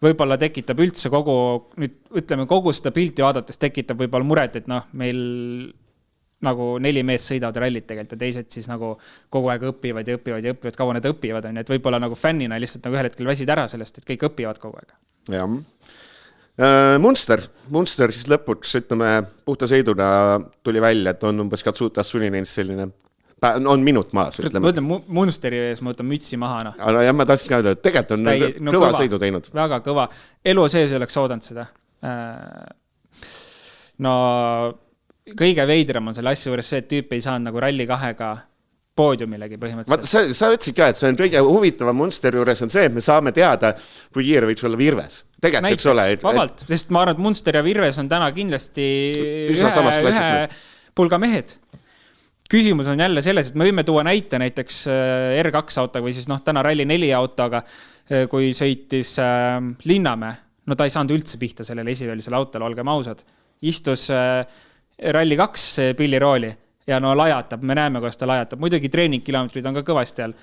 Võib-olla tekitab üldse kogu seda pilti vaadates tekitab võib-olla muret, et meil nagu 4 meest sõidavad rallit tegelikult ja teised siis nagu kogu aeg õpivad, kaua nad õpivad, et võib-olla nagu fännina lihtsalt nagu ühel hetkel väsid ära sellest, et kõik õpivad kogu aeg. Jah. Munster siis lõpuks, ütleme, puhta sõiduna tuli välja, et on umbes Katsutas Sunninenist selline, on minut maas. Ma ütlen, Munsteri ees ma võtan mütsi maha. Ja ma tahtsin ka öelda, et tegelikult on kõva sõidu teinud. Väga kõva. Elu sees ei oleks oodanud seda. Kõige veidram on selle asja juures see, et tüüp ei saanud nagu ralli 2-ga poodiumilegi Vaata, põhimõtteliselt. sa ütlesid ka, et see on kõige huvitavam Munsteri juures on see, et me saame teada, kui kiire võiks olla Virves. Tegelikult eks ole. Vabalt, sest ma arvan, et Munster ja Virves on täna kindlasti ühe pulga mehed. Küsimus on jälle selles, et me võime tuua näite näiteks R2 autoga või siis täna Rally 4 autoga, kui sõitis Linnamäe. No ta ei saanud üldse pihta sellele esivälisele autole, olgem ausad. Istus Rally 2 pillirooli. Ja lajatab, me näeme, kuidas ta lajatab. Muidugi treeningkilomeetrid on ka kõvasti all.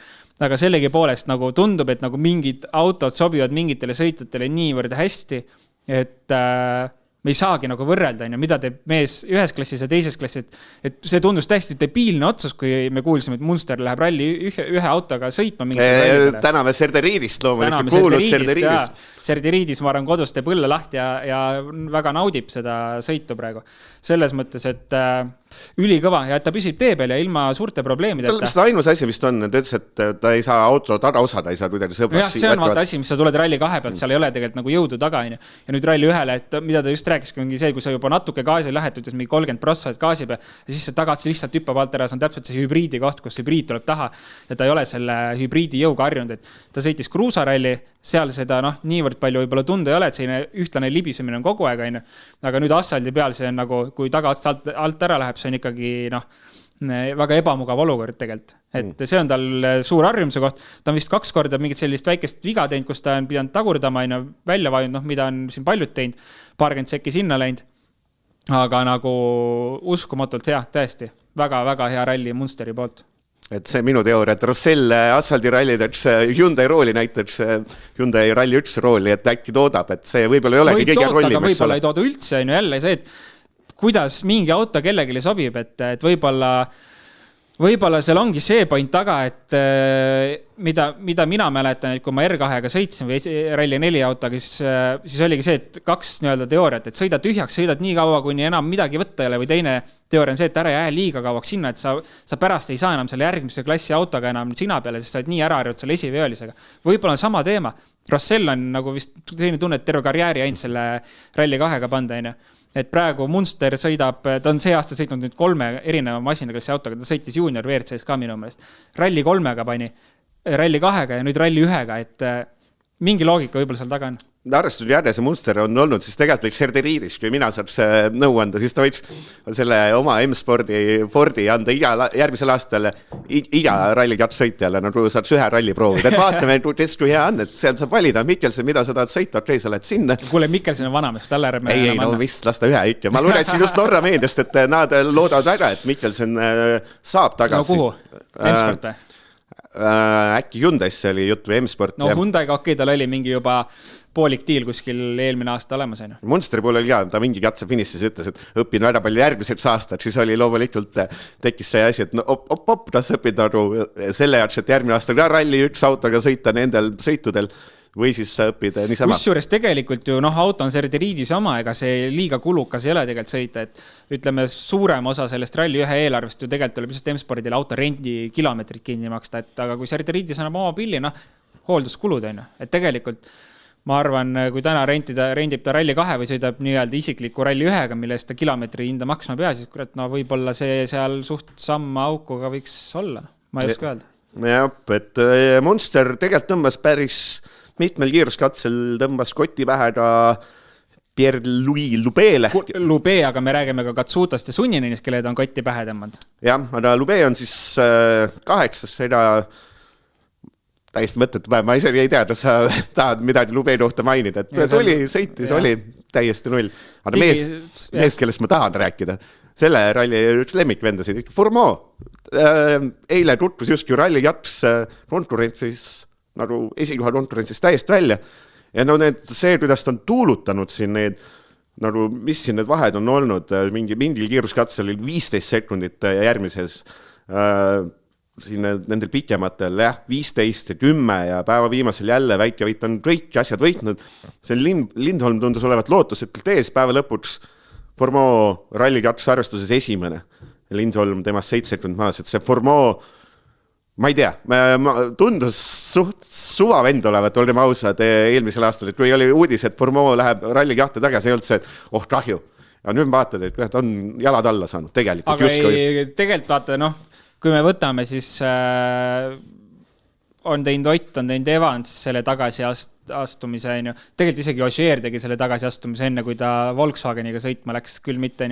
Aga sellegi poolest nagu tundub, et nagu mingid autod sobivad mingitele sõitjatele niivõrd hästi, et me ei saagi nagu võrrelda, mida teeb mees ühes klassis ja teises klassis. Et see tundus täiesti debiilne otsus, kui me kuulsime, et Munster läheb ralli ühe autoga sõitma. Täname Serderiidist loomulikult. Kuulus Serderiidist. Serderiidis, ma arvan, kodus teeb õlle lahti ja väga naudib seda sõitu praegu. Selles mõttes, et ülikõva ja et ta püsib tee peal ja ilma suurte probleemideta. Seda ainus asi, mis ta on, et ütles, et ta ei saa auto taraosa, ta ei saa kuidagi sõbraks. See on vaata asi, mis sa tuled ralli 2 pealt, seal ei ole tegelikult nagu jõudu taga. Ja nüüd ralli 1, et mida ta just rääkiski, ongi see, kui sa juba natuke gaasi lähed, ütles mingi 30% gaasi peal ja siis sa tagad lihtsalt hüppab alt ära, see on täpselt see hübriidi koht, kus hübriid tuleb taha ja ta ei ole selle hübriidi jõuga harjunud, et ta sõitis kruusaralli, seal seda niivõrd palju võib-olla tunda ei ole, et selline ühtlane libisemine on kogu aeg, aga nüüd asfaldi peal see on nagu, kui tagats alt ära läheb, see on ikkagi väga ebamugav olukord tegelikult. Et see on tal suur harjumuse koht. Ta on vist 2 korda mingit sellist väikest viga teinud, kus ta on pidanud tagurdama, välja vajunud, mida on siin paljud teinud, paarkümmend sekki sinna läinud. Aga nagu uskumatult hea, tõesti. Väga-väga hea ralli Munsteri poolt. Et see minu teooria, et Rossell asfaldiralli Hyundai rooli näiteks, Hyundai ralli 1 rooli, et äkki toodab, et see võib-olla ei olegi kõige rolli. Aga võib-olla ei tooda üldse, jälle see, et kuidas mingi auto kellelegi sobib, et võib-olla seal ongi see point taga, et mida mina mäletan, et kui ma R2-ga sõitsin või Rally 4 autoga, siis oligi see, et 2 teooriat, et sõidad tühjaks, sõidad nii kaua, kuni enam midagi võtta ei ole, või teine teooria on see, et ära jää liiga kauaks sinna, et sa pärast ei saa enam selle järgmise klassi autoga enam sina peale, sest sa oled nii ära harjunud selle esivöölisega. Võib-olla on sama teema. Rossell on nagu vist selline tunne, et terve karjääri ainult selle Rally 2-ga panda, et praegu Munster sõidab, ta on see aasta sõitnud nüüd 3 erineva masinaklassi autoga, ta sõitis junior WRC-s ka minu meelest. Rally 3-ga pani, Rally 2-ga ja nüüd Rally 1-ga, et mingi loogika võib-olla seal taga on. Arvestatud järje see Munster on olnud, siis tegelikult võiks Serderiidis, kui mina saaks nõu anda, siis ta võiks selle oma M-spordi Fordi anda järgmisel aastal iga rallikat sõitjale, nagu saaks ühe ralli proovida. Et vaatame, kui hea on, et seal saab valida Mikkelsen, mida sa tahad sõita, okei, sa lähed sinna. Kuule, Mikkelsen on vanamees, talle ärme ei, no vist lasta ühe ikka. Ma lugesin just Norra meediast, et nad loodavad väga, et Mikkelsen saab tagasi. No kuhu? M-sport või? Äkki Hyundai'sse oli jutt või M-sport. No Hyundai'ga okei, tal oli mingi juba poolik tiil kuskil eelmine aasta olemas. Munsteri poole oli ka, ta mingi katse finissis ütles, et õpin väga palju järgmiseks aastat, siis oli loomulikult tekkis see asi, et kas õpid nagu selle jaoks, et järgmine aasta ka ralli 1 autoga sõita nendel sõitudel või siis sa õpid niisama. Kusjuures tegelikult ju auto on Serderiidis oma, ega see liiga kulukas ei ole tegelikult sõita, et ütleme suurem osa sellest ralli 1 eelarvest ju tegelikult tuleb lihtsalt M-spordile auto rendi kilomeetrit kinni maksta, et aga kui Serderiidis annab oma pilli, hoolduskulud on, et tegelikult ma arvan, kui täna rendib ta ralli 2 või sõidab nii-öelda isikliku ralli 1-ga, millest ta kilomeetri hinda maksma pea, siis võib-olla see seal suht samma aukuga võiks olla, ma ei oska öelda. Jah, et Munster tegelikult tõmbas päris mitmel kiiruskatsel tõmbas koti pähe ka Pierre-Louis Lubele. Lube, aga me räägime ka Katsutast ja Sunninenist, kelle ta on kotti pähe tõmmanud. Jah, aga Lube on siis 8. seda täiesti mõttetu päev. Ma isegi ei tea, et sa tahad midagi Lube kohta mainida. Et tuli, sõitis, oli täiesti null. Aga mees, kellest ma tahan rääkida, selle ralli üks lemmikvendasid, Fourmaux. Eile tutvus justkui ralli jats konkurentsis nagu esikoha konkurentsis täiesti välja. Ja see, kuidas ta on tuulutanud siin need, nagu mis siin need vahed on olnud, mingi kiiruskatse oli 15 sekundit järgmises siin nendel pikematel, 15 ja 10 ja päeva viimasel jälle väike võit on kõik asjad võitnud. See Lindholm tundus olevat lootusetult ees päeva lõpuks Fourmaux rallikats arvestuses esimene. Lindholm temast 7 sekundit maas, et see Fourmaux ma ei tea, tundus suht suva vend olevat, olgem ausad eelmisel aastal, et kui oli uudis, et Fourmaux läheb ralli 2 tagasi, ei olnud see, et kahju. Ja nüüd vaatad, et ta on jalad alla saanud tegelikult. Aga tegelikult vaata, kui me võtame, siis on teinud Ott, on teinud Evans selle tagasi astumise, tegelikult isegi Ogier tegi selle tagasi astumise enne, kui ta Volkswageniga sõitma läks, küll mitte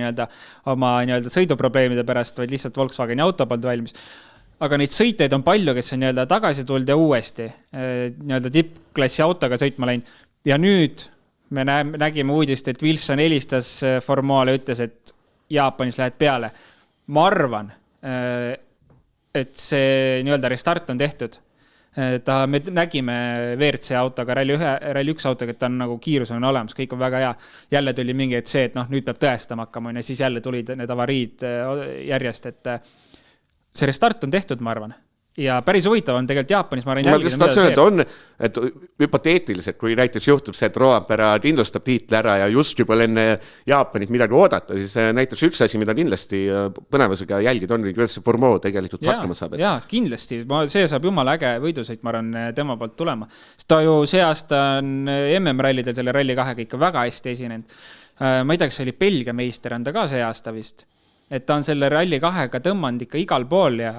oma sõiduprobleemide pärast, vaid lihtsalt Volkswageni auto polnud valmis. Aga neid sõiteid on palju, kes on tagasi tulnud ja uuesti tippklassi autoga sõitma läinud. Ja nüüd me nägime uudist, et Wilson helistas Formule ja ütles, et Jaapanis lähed peale. Ma arvan, et see restart on tehtud. Me nägime WRC autoga, Rally 1 autoga, et ta on kiirus on olemas, kõik on väga hea. Jälle tuli mingi, et see, et nüüd peab tõestama hakkama ja siis jälle tulid need avariid järjest, et see restart on tehtud, ma arvan. Ja päris huvitav on tegelikult Jaapanis, ma arvan jälgida. On, et hüpoteetiliselt, kui näiteks juhtub see, et Roompere kindlustab tiitli ära ja just juba enne Jaapanit midagi oodata, siis näiteks üks asi, mida kindlasti põnevusega jälgida on, kuidas see Formule tegelikult hakkama saab. Jaa, kindlasti. See saab jumala äge võidusõit, ma arvan, tema poolt tulema. Ta ju see aasta on MM-rallidel selle Rally 2 ikka väga hästi esinenud. Ma ei tea, kas see oli Belgia meister, on ta ka see aasta vist. Et ta on selle Rally 2-ga tõmmanud ikka igal pool ja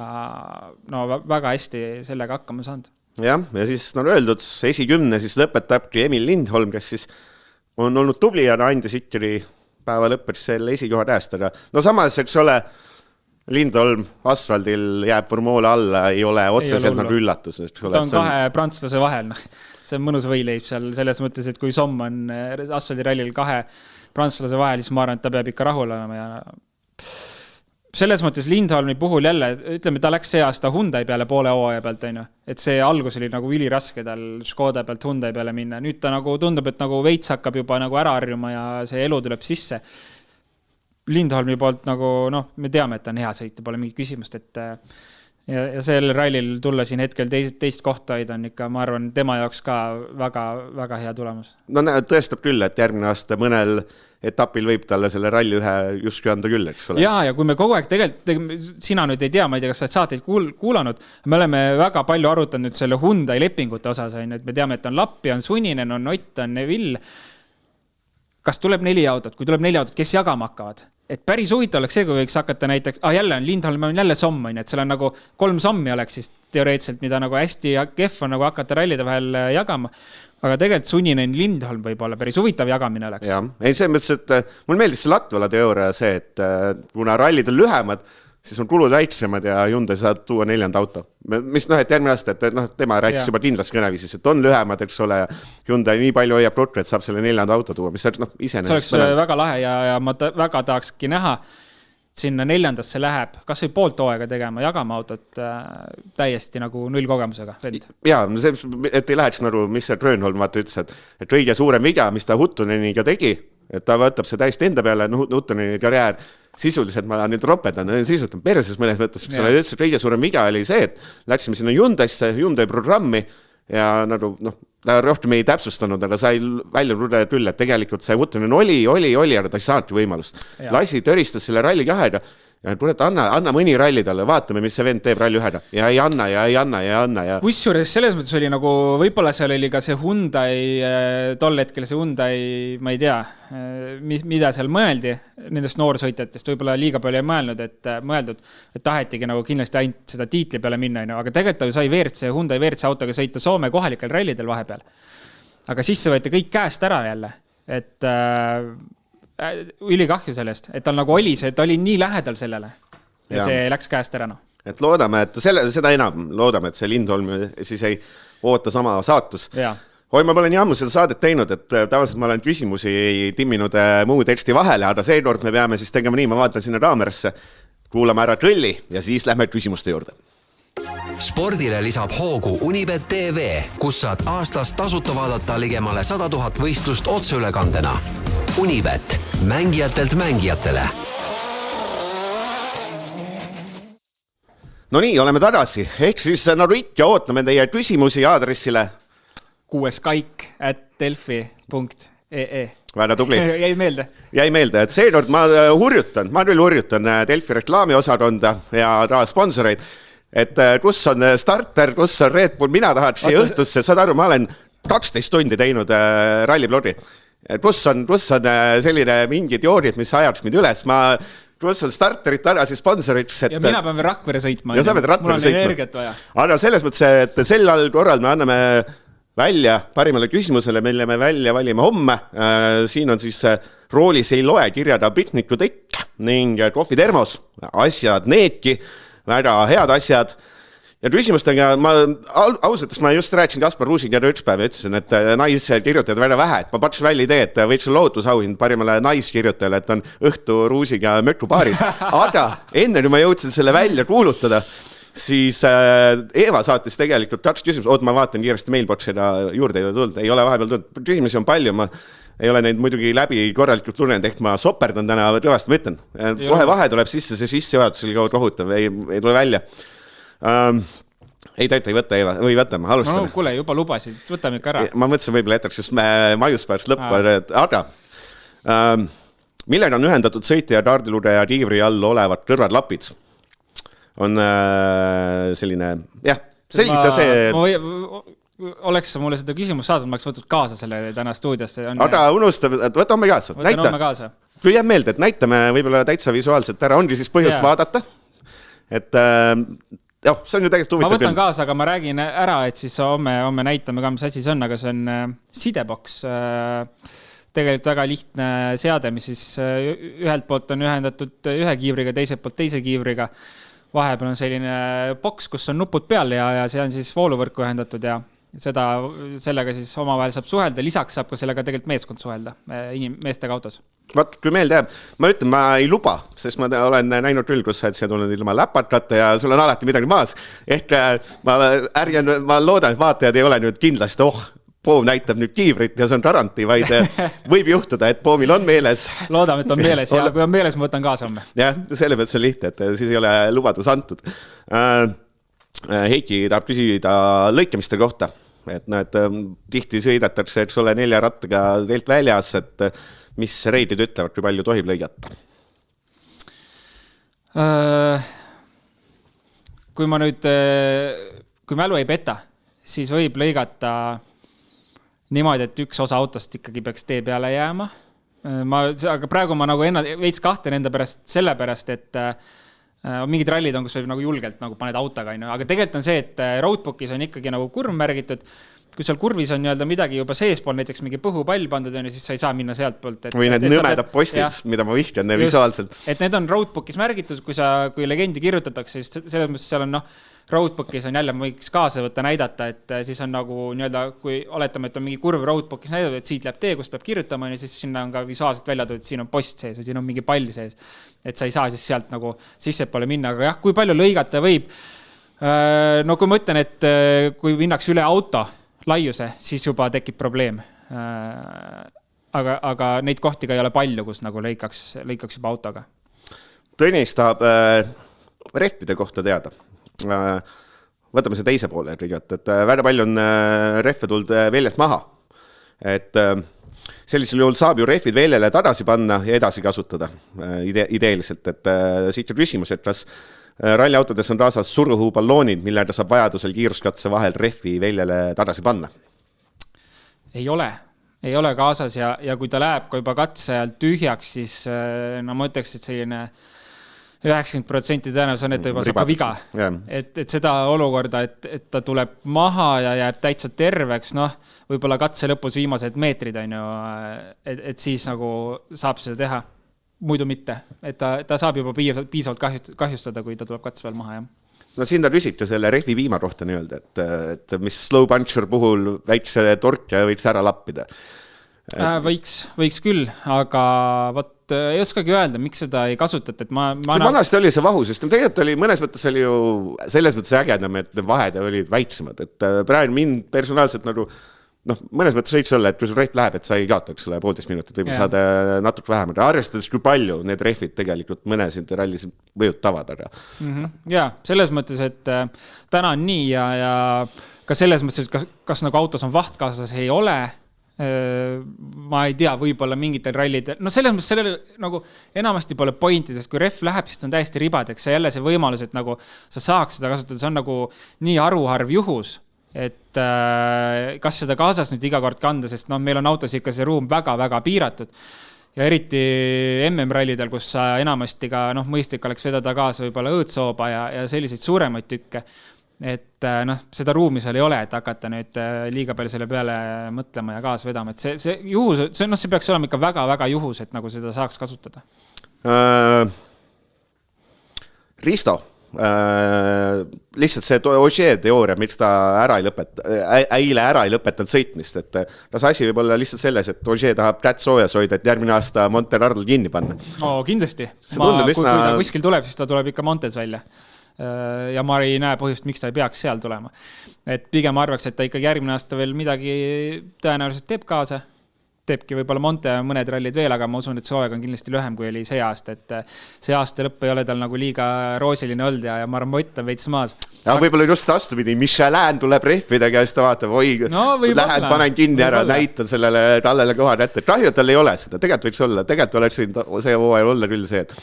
väga hästi sellega hakkama saanud. Jah, ja siis on öeldud, esikümne siis lõpetabki Emil Lindholm, kes siis on olnud tubli ja andis ikkagi päeva lõppes selle esikohad äästada. No samas, et see ole Lindholm asfaldil jääb Formule alla, ei ole otseselt üllatus. Ta on kahe prantslase vahel. See on mõnus võileib seal selles mõttes, et kui Somm on asfaldirallil kahe prantslase vahel, siis ma arvan, et ta peab ikka rahul olema ja selles mõttes Lindholmi puhul jälle, ütleme, ta läks see aasta Hyundai peale poole hooaja pealt, et see algus oli üliraske tal Škoda pealt Hyundai peale minna. Nüüd ta tundub, et veits hakkab juba ära harjuma ja see elu tuleb sisse. Lindholmi poolt me teame, et ta on hea sõit, pole mingit küsimust, et ja sellel rallil tulla siin hetkel teist kohta hoida on ikka, ma arvan, tema jaoks ka väga, väga hea tulemus. No tõestab küll, et järgmine aasta mõnel etapil võib talle selle ralli ühe justkui anda küll, eks ole. Ja kui me kogu aeg tegelikult, sina nüüd ei tea, ma ei tea, kas sa saateid kuulanud, me oleme väga palju arutanud selle Hyundai lepingute osas, et me teame, et on Lappi, on Suninen, on Ott, on Neville. Kas tuleb 4 autot? Kui tuleb 4 autot, kes jagama hakkavad? Et päris huvitav oleks see, kui võiks hakata näiteks, jälle on Lindholm, on jälle Somm, et seal on 3 sommi oleks siis teoreetselt, mida hästi kehv on hakata rallide vahel jagama. Aga tegelikult Suninen Lindholm võib olla päris huvitav jagamine oleks. Jah, ei see mõttes, et mul meeldis see Latvala teooria see, et kuna rallid on lühemad, siis on kulud väiksemad ja Hyundai saad tuua 4. auto. Mis et järgmine aasta, et tema rääkis juba kindlasti kõneviisis, et on lühemad, eks ole, ja Hyundai nii palju hoiab ruttu, et saab selle 4. auto tuua, mis iseenesest. See oleks väga lahe ja ma väga tahakski näha, sinna 4. läheb, kas või poolt hooaega tegema, jagama autot täiesti 0 kogemusega. Jaa, et ei läheks mis see Grönholm vaata ütles, et õige suurem viga, mis ta Huttuneniga tegi, et ta võtab see täiesti enda peale, Huttuneni karjäär, sisuliselt ma nüüd ropedan, sisuliselt perses mõnes mõttes, mis ole ütles, et kõige suurem viga oli see, et läksime sinna Hyundai programmi ja ta rohkem ei täpsustanud, aga sai välja rudele küll, et tegelikult see Huttunen oli, aga ta ei saanudki võimalust. Lasi töristas selle ralli 2 ja kuule, anna mõni ralli talle, vaatame, mis see vend teeb ralli 1 ja ei anna. Ja kusjuures selles mõttes oli võib-olla seal oli ka see Hyundai, tol hetkel see Hyundai, ma ei tea, mida seal mõeldi nendest noorsõitjatest, võib-olla liiga palju ei mõeldud, et tahetigi kindlasti ainult seda tiitli peale minna, aga tegelikult ta sai Hyundai WRC autoga sõita Soome kohalikel rallidel vahepeal. Aga siis see võeti kõik käest ära jälle, et ülikahju sellest, et tal oli see, et ta oli nii lähedal sellele ja see läks käest ära. Et loodame, et seda enam loodame, et see Lindholm siis ei oota sama saatus. Ma olen nii ammu seda saadet teinud, et tavaliselt ma olen küsimusi ei timminud muu teksti vahele, aga seekord me peame siis tegema nii, ma vaatan sinna kaamerasse, kuulame ära trõlli ja siis lähme küsimuste juurde. Spordile lisab hoogu Unibet TV, kus saad aastas tasuta vaadata ligemale 100 000 võistlust otseülekandena. Unibet, mängijatelt mängijatele. No nii, oleme tagasi. Ehk siis ikka ootame teie küsimusi aadressile kuueskaik@delfi.ee. Väga tubli. Jäi meelde. Jäi meelde, et seekord ma hurjutan Delfi reklaamiosakonda ja sponsoreid, et kus on starter, kus on Red Bull, mina tahaks siia õhtusse, saad aru, ma olen 12 tundi teinud ralliblogi. Kus on selline mingid joodid, mis ajaks mind üles, ma kus on starterit tagasi sponsoriks. Ja mina pean veel Rakvere sõitma. Ja sa pead Rakvere sõitma. Mul on energiat vaja. Aga selles mõttes, et sel korral me anname välja parimale küsimusele, mille me välja valime homme. Siin on siis roolis ei loe kirjada piknikutekk ning kohvitermos. Asjad needki, väga head asjad. Ja küsimustega, ausalt, ma just rääkisin Kaspar Ruusiga töökspäev ja ütlesin, et naiskirjutajad väga vähe, et ma pakkusin välja idee, et võiks lootusauhind parimale naiskirjutajale, et on õhtu Ruusiga mökupaaris. Aga enne, kui ma jõudsin selle välja kuulutada, siis Eeva saatis tegelikult 2 küsimust. Ma vaatan kiiresti mailboxida juurde ei ole vahepeal tulnud. Küsimusi on palju, ma ei ole neid muidugi läbi korralikult lugenud, ehk ma soperdan täna kõvasti, ma ütlen. Kohe vahe tuleb sisse, see sissejuhatus oli kohutav, ei tule välja. Ei võta, Eeva, või võtame, alustame. No, kuule, juba lubasid, võtame ikka ära. Ma mõtlesin võib-olla jätaks, just maiuspäevast lõppu, aga millega on ühendatud sõitja ja kaardilude ja tiivri all olevad kõrvadlapid? On selline, jah, selgita see... Oleks mulle seda küsimust saadud, ma oleks võtnud kaasa selle täna stuudiosse. Aga unustab, et võta homme kaasa. Kaasa. Kui jääb meelde, et näitame võib-olla täitsa visuaalselt ära, ongi siis põhjust vaadata. Et see on ju tegelikult huvitav. Ma võtan kaasa, aga ma räägin ära, et siis homme näitame ka, mis asi see on, aga see on sideboks. Tegelikult väga lihtne seade, mis siis ühelt poolt on ühendatud ühe kiivriga, teiselt poolt teise kiivriga. Vahepeal on selline boks, kus on nupud peal ja see on siis vooluvõrku ühendatud ja sellega siis omavahel saab suhelda. Lisaks saab ka sellega tegelikult meeskond suhelda meestega autos. Vaat, kui meelde jääb, ma ütlen, ma ei luba, sest ma olen näinud küll, kus sa tulnud ilma läpakata ja sul on alati midagi maas. Ehk ma loodan, et vaatajad ei ole nüüd kindlasti, Poom näitab nüüd kiivrit ja see on garantii, vaid võib juhtuda, et Poomil on meeles. Loodame, et on meeles ja kui on meeles, ma võtan kaasa homme. Jah, selle pealt see on lihtne, et siis ei ole lubadus antud. Heiki tahab küsida lõikamiste kohta, et tihti sõidetakse, eks ole 4 rattaga teilt väljas, et mis reidid ütlevad, kui palju tohib lõigata? Kui mälu ei peta, siis võib lõigata niimoodi, et üks osa autost ikkagi peaks tee peale jääma. Aga praegu ma nagu veits kahten enda pärast sellepärast, et mingid rallid on, kus võib nagu julgelt nagu paned autoga, aga tegelikult on see, et roadbookis on ikkagi nagu kurv märgitud. Kui seal kurvis on midagi juba seespool, näiteks mingi põhupall pandud, siis sa ei saa minna sealt poolt. Või need nõmedad postid, mida ma vihkan visuaalselt. Et need on roadbookis märgitud, kui legendi kirjutatakse, siis selles mõttes seal on roadbookis on jälle võiks kaasa võtta näidata, et siis on nagu kui oletame, et on mingi kurv roadbookis näidatud, et siit läheb tee, kus peab kirjutama, siis sinna on ka visuaalselt välja tulnud, et siin on post sees või siin on mingi pall sees. Et sa ei saa siis sealt nagu sissepoole minna, aga jah, kui palju lõigata võib? No kui ma ütlen, et kui minnakse üle auto laiuse, siis juba tekib probleem. Aga neid kohti ka ei ole palju, kus nagu lõikaks juba autoga. Tõnis tahab rehvide kohta teada. Võtame see teise poole kõigepealt, et väga palju on rehve tulnud veljelt maha. Et sellisel juhul saab ju rehvid veljele tagasi panna ja edasi kasutada ideeliselt. Et siit on küsimus, et kas ralliautodes on kaasas suruhuuballoonid, millega saab vajadusel kiiruskatse vahel rehvi veljele tagasi panna? Ei ole kaasas ja kui ta läheb ka juba katse ajal tühjaks, siis ma ütleks, et selline 90% tõenäosus on, et ta juba saab ka viga. Et seda olukorda, et ta tuleb maha ja jääb täitsa terveks, võib-olla katse lõpus viimased meetrid on ju, et siis nagu saab seda teha. Muidu mitte, et ta saab juba piisavalt kahjustada, kui ta tuleb katse veel maha. No siin ta küsibki selle rehvi viima kohta nii-öelda, et mis slow puncher puhul väikse torke võiks ära lappida. Võiks küll, aga ei oskagi öelda, miks seda ei kasutata. See vanasti oli see vahu, sest tegelikult oli mõnes mõttes oli ju selles mõttes ägedam, et vahed olid väiksemad. Et praegu mind personaalselt nagu mõnes mõttes võiks olla, et kui sul rehv läheb, et sa ei kaotaks 15 minutit, võib-olla saad natuke vähem. Arvestades, kui palju need rehvid tegelikult mõnesid rallis mõjutavad. Ja, selles mõttes, et täna on nii ja ka selles mõttes, et kas nagu autos on vaht kaasas, ei ole. Ma ei tea, võib-olla mingitel rallidel. Selles mõttes sellele nagu enamasti pole pointi, sest kui rehv läheb, siis on täiesti ribadeks. See jälle see võimalus, et nagu sa saaks seda kasutada, see on nagu nii haruharv juhus. Et kas seda kaasas nüüd iga kord kanda, sest meil on autos ikka see ruum väga-väga piiratud ja eriti MM-rallidel, kus enamasti ka mõistlik oleks vedada kaasa võib-olla õõtsooba ja selliseid suuremaid tükke. Et seda ruumi seal ei ole, et hakata nüüd liiga palju selle peale mõtlema ja kaasa vedama. Et see juhus, see peaks olema ikka väga-väga juhus, et nagu seda saaks kasutada. Risto, lihtsalt see Ogier teooria, miks ta eile ära ei lõpetanud sõitmist, et kas asi võib olla lihtsalt selles, et Ogier tahab kätt soojas hoida, et järgmine aasta Monterardl kinni panna? Kindlasti. Kui ta kuskil tuleb, siis ta tuleb ikka Montes välja. Ja ma ei näe põhjust, miks ta ei peaks seal tulema. Et pigem arvaks, et ta ikkagi järgmine aasta veel midagi tõenäoliselt teeb kaasa. Teebki võib-olla Monte mõned rallid veel, aga ma usun, et see aeg on kindlasti lühem, kui oli see aasta. Et see aasta lõpp ei ole tal nagu liiga roosiline olnud ja ma arvan, Mott on veits maas. Aga võib-olla just vastupidi, Michelin tuleb rehvidega ja siis ta vaatab, lähen, panen kinni ära, näitan sellele tallele kohad ette. Kahju, et tal ei ole seda, tegelikult võiks olla. Tegelikult oleks see hooaja olla küll see, et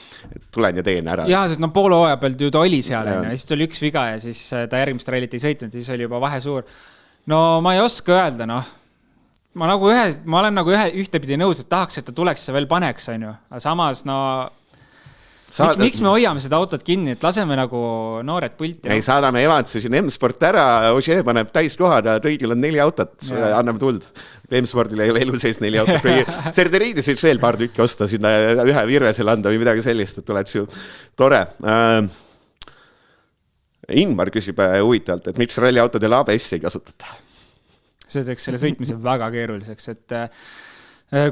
tulen ja teen ära. Jah, sest poole hooaja pealt ju ta oli seal, ja siis ta oli üks viga ja siis ta järgmist rallit ei sõitnud ja siis oli juba vahe suur. No ma ei oska öelda, ma olen nagu ühtepidi nõus, et tahaks, et ta tuleks ja veel paneks, aga samas, miks me hoiame seda autot kinni, et laseme nagu noored pulti? Ei, saadame Evansi siin M-Sport ära, Ogier paneb täiskohad, kõigil on 4 autot, anname tuld. M-Spordil ei ole elu sees 4 autot. Serderiidis võiks veel paar tükki osta sinna ühe virvesel anda või midagi sellist, et oleks ju tore. Ingmar küsib huvitavalt, et miks ralliautodel ABS ei kasutata? See teeks selle sõitmise väga keeruliseks, et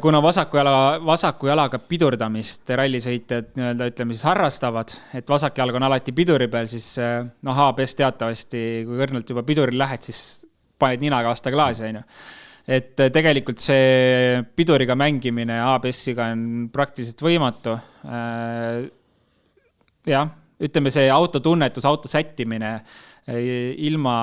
kuna vasaku jalaga pidurdamist rallisõitjad ütleme siis harrastavad, et vasak jalg on alati piduri peal, siis ABS teatavasti, kui kõrnalt juba piduril lähed, siis paned ninaga vastu klaasi. Et tegelikult see piduriga mängimine ABS-iga on praktiliselt võimatu. Jah, ütleme see autotunnetus, auto sättimine ilma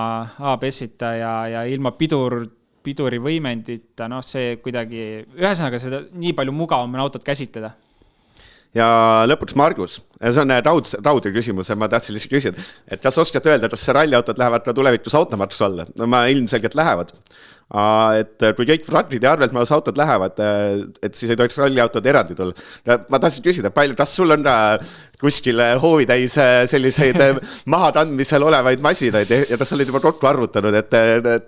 ABS-ita ja ilma piduri võimendita, see kuidagi, ühesõnaga seda nii palju mugavam on autot käsitleda. Ja lõpuks Margus, see on raudne küsimus ja ma tahtsin lihtsalt küsida, et kas oskad öelda, kas ralliautod lähevad ka tulevikus automatus olla? Ma ilmselgelt lähevad. Et kui kõik ratrid ja arvelt autod lähevad, et siis ei tohiks ralliautod eraldi tulla. Ma tahtsin küsida, kas sul on kuskil hoovitäis selliseid mahatandmisel olevaid masinaid ja kas sa oled juba kokku arvutanud, et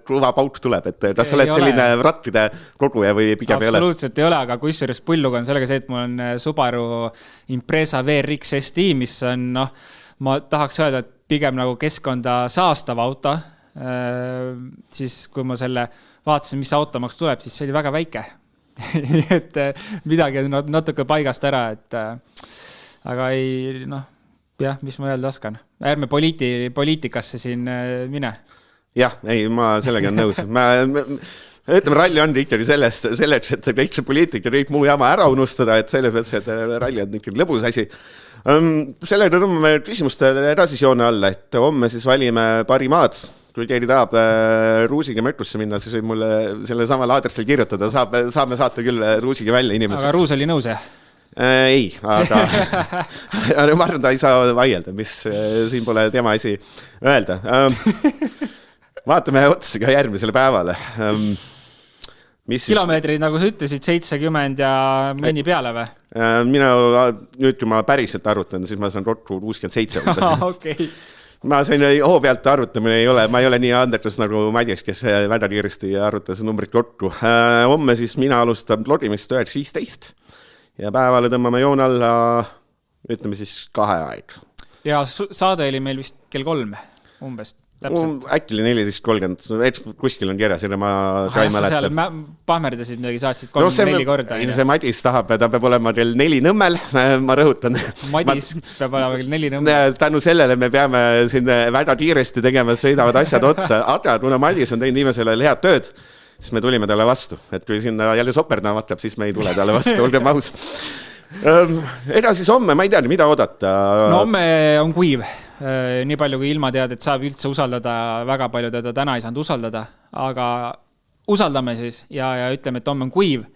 kruva pauk tuleb, et kas sa oled selline ratride koguja või pigem ei ole? Absoluutselt ei ole, aga kusjuures pulluga on sellega see, et mul on Subaru Impreza VRX ST, mis on, ma tahaks öelda, et pigem nagu keskkonda saastav auto, siis kui ma selle vaatasin, mis automaks tuleb, siis see oli väga väike. Et midagi on natuke paigast ära, et aga ei, mis ma öelda oskan. Ärme poliitikasse siin mine. Jah, ei, ma sellega on nõus. Ütleme, ralli on ikkagi selleks, et kõik see poliitika ja kõik muu jama ära unustada, et selles mõttes, et ralli on ikkagi lõbus asi. Sellega tõmbame küsimuste edasisjoone alla, et homme siis valime pari maad. Kui keegi tahab Ruusiga Mökkusse minna, siis võib mulle selle samal aadressil kirjutada. Saame saata küll Ruusiga välja inimesi. Aga Ruus oli nõus, jah? Ei, aga ma arvan, ta ei saa vaielda, mis siin pole tema asi öelda. Vaatame otsa ka järgmisele päevale. Kilomeetrid, nagu sa ütlesid, 70 ja mõni peale või? Mina nüüd, kui ma päriselt arvutan, siis ma saan kokku 67. Okei. Ma sain hoo pealt arvutamine ei ole, ma ei ole nii andekas nagu Madis, kes väga kiiresti arvutas numbrit kokku. Homme siis mina alustan blogimist 9.15 ja päevale tõmbame joon alla, ütleme siis 2 aeg. Ja saade oli meil vist kell 3 umbes. Äkki 14.30, kuskil on kirjas, ma sa seal pahmerdasid midagi, saatsid 3-4 korda. See Madis tahab, ta peab olema kell 4 Nõmmel, ma rõhutan. Madis peab olema kell 4 Nõmmel. Tänu sellele me peame siin väga kiiresti tegema, sõidavad asjad otsa, aga kuna Madis on teinud viimasel ajal head tööd, siis me tulime talle vastu, et kui sinna jälle soperdama hakkab, siis me ei tule talle vastu, olgem aus. Edasi homme, ma ei tea, mida oodata. No homme on kuiv. Nii palju kui ilmateadet saab üldse usaldada, väga palju teda täna ei saanud usaldada, aga usaldame siis ja ütleme, et homme on kuiv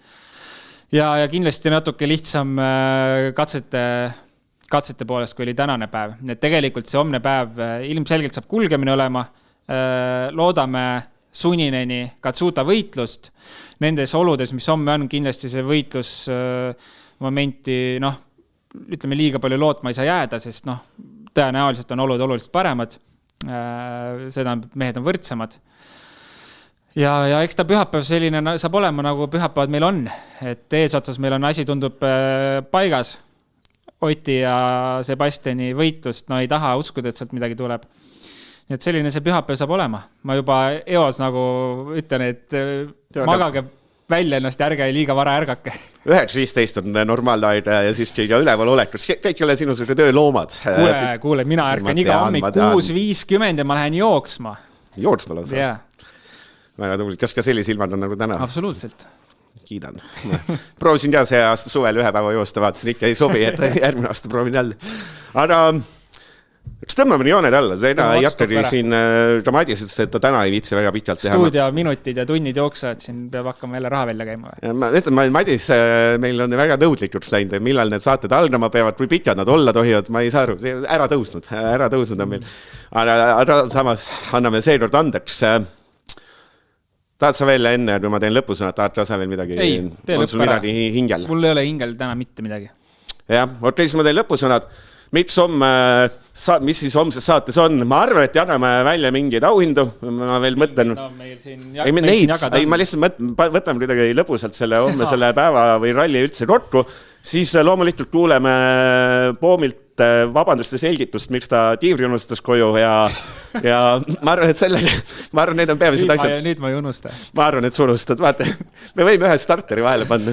ja kindlasti natuke lihtsam katsete poolest, kui oli tänane päev. Et tegelikult see homne päev ilmselgelt saab kulgemine olema. Loodame, Sunineni Katsuta võitlust. Nendes oludes, mis homme on, kindlasti see võitlus momenti, ütleme liiga palju lootma ei saa jääda, sest tõenäoliselt on olud oluliselt paremad. Seda mehed on võrdsemad. Ja eks ta pühapäev selline saab olema, nagu pühapäevad meil on. Et eesotsas meil on asi tundub paigas. Oti ja Sebastiani võitlust, ei taha uskuda, et sealt midagi tuleb. Nii et selline see pühapäev saab olema. Ma juba eos nagu ütlen, et magage välja ennast, ärge liiga vara ärgake. 9.15 on normaalne aeg ja siis kõige üleval olekus. Kõik ei ole sinusuguse tööloomad. Kuule, mina ärkan iga hommik 6.50 ja ma lähen jooksma. Jooksma lausa? Jaa. Väga tubli. Kas ka sellise ilmad on nagu täna? Absoluutselt. Kiidan. Proovisin ka see aasta suvel 1 päeva joosta, vaatasin ikka ei sobi, et järgmine aasta proovin jälle. Aga kas tõmbame jooned alla? Seda Jatteri siin Madis ütles, et ta täna ei viitsi väga pikalt teha. Stuudio minutid ja tunnid jooksevad, siin peab hakkama jälle raha välja käima. Ma ütlen, Madis, meil on väga nõudlikuks läinud, millal need saated algama peavad, kui pikad nad olla tohivad, ma ei saa aru. Ära tõusnud on meil. Aga samas anname seekord andeks. Tahad sa veel enne, kui ma teen lõpusõnad, tahad sa veel midagi? Ei, tee lõpp ära. Hingel? Mul ei ole hingel täna mitte midagi. Jah, siis ma teen lõpusõnad. Mis siis homses saates on? Ma arvan, et jagame välja mingeid auhindu. Ma veel mõtlen. Ma lihtsalt võtame kuidagi lõpusalt selle homme selle päeva või ralli üldse kokku. Siis loomulikult kuuleme Poomilt vabandust ja selgitust, miks ta tiivri unustas koju ja ma arvan, et need on peamised asjad. Nüüd ma ei unusta. Ma arvan, et sa unustad. Vaata, me võime ühe starteri vahele panna.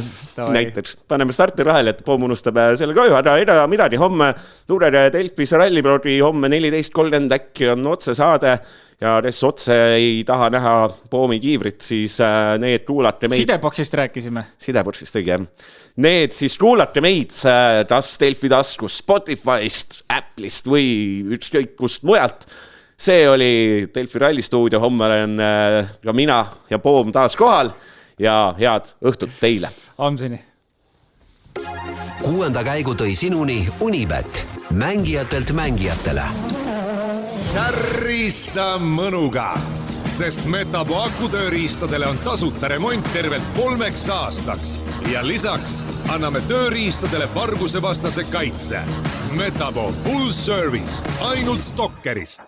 Näiteks. Paneme starteri vahele, et Poom unustab selle koju. Aga midagi homme luurede Delfis ralliproodi homme 14.30 äkki on otse saade ja kes otse ei taha näha Poomi kiivrit, siis need kuulate meid. Sidepoksist rääkisime. Sidepoksist tõgi, jah. Need siis kuulate meid Delfi taskus, Spotify'st, Apple'ist või ükskõik kust mujalt. See oli Delfi rallistuudio, homme olen ka mina ja Poom taas kohal ja head õhtut teile. Homseni. 6. käigu tõi sinuni Unibet, mängijatelt mängijatele. Kärrista mõnuga, sest Metabo akutööriistadele on tasuta remont tervelt 3 aastaks ja lisaks anname tööriistadele varguse vastase kaitse. Metabo full service ainult Stokkerist.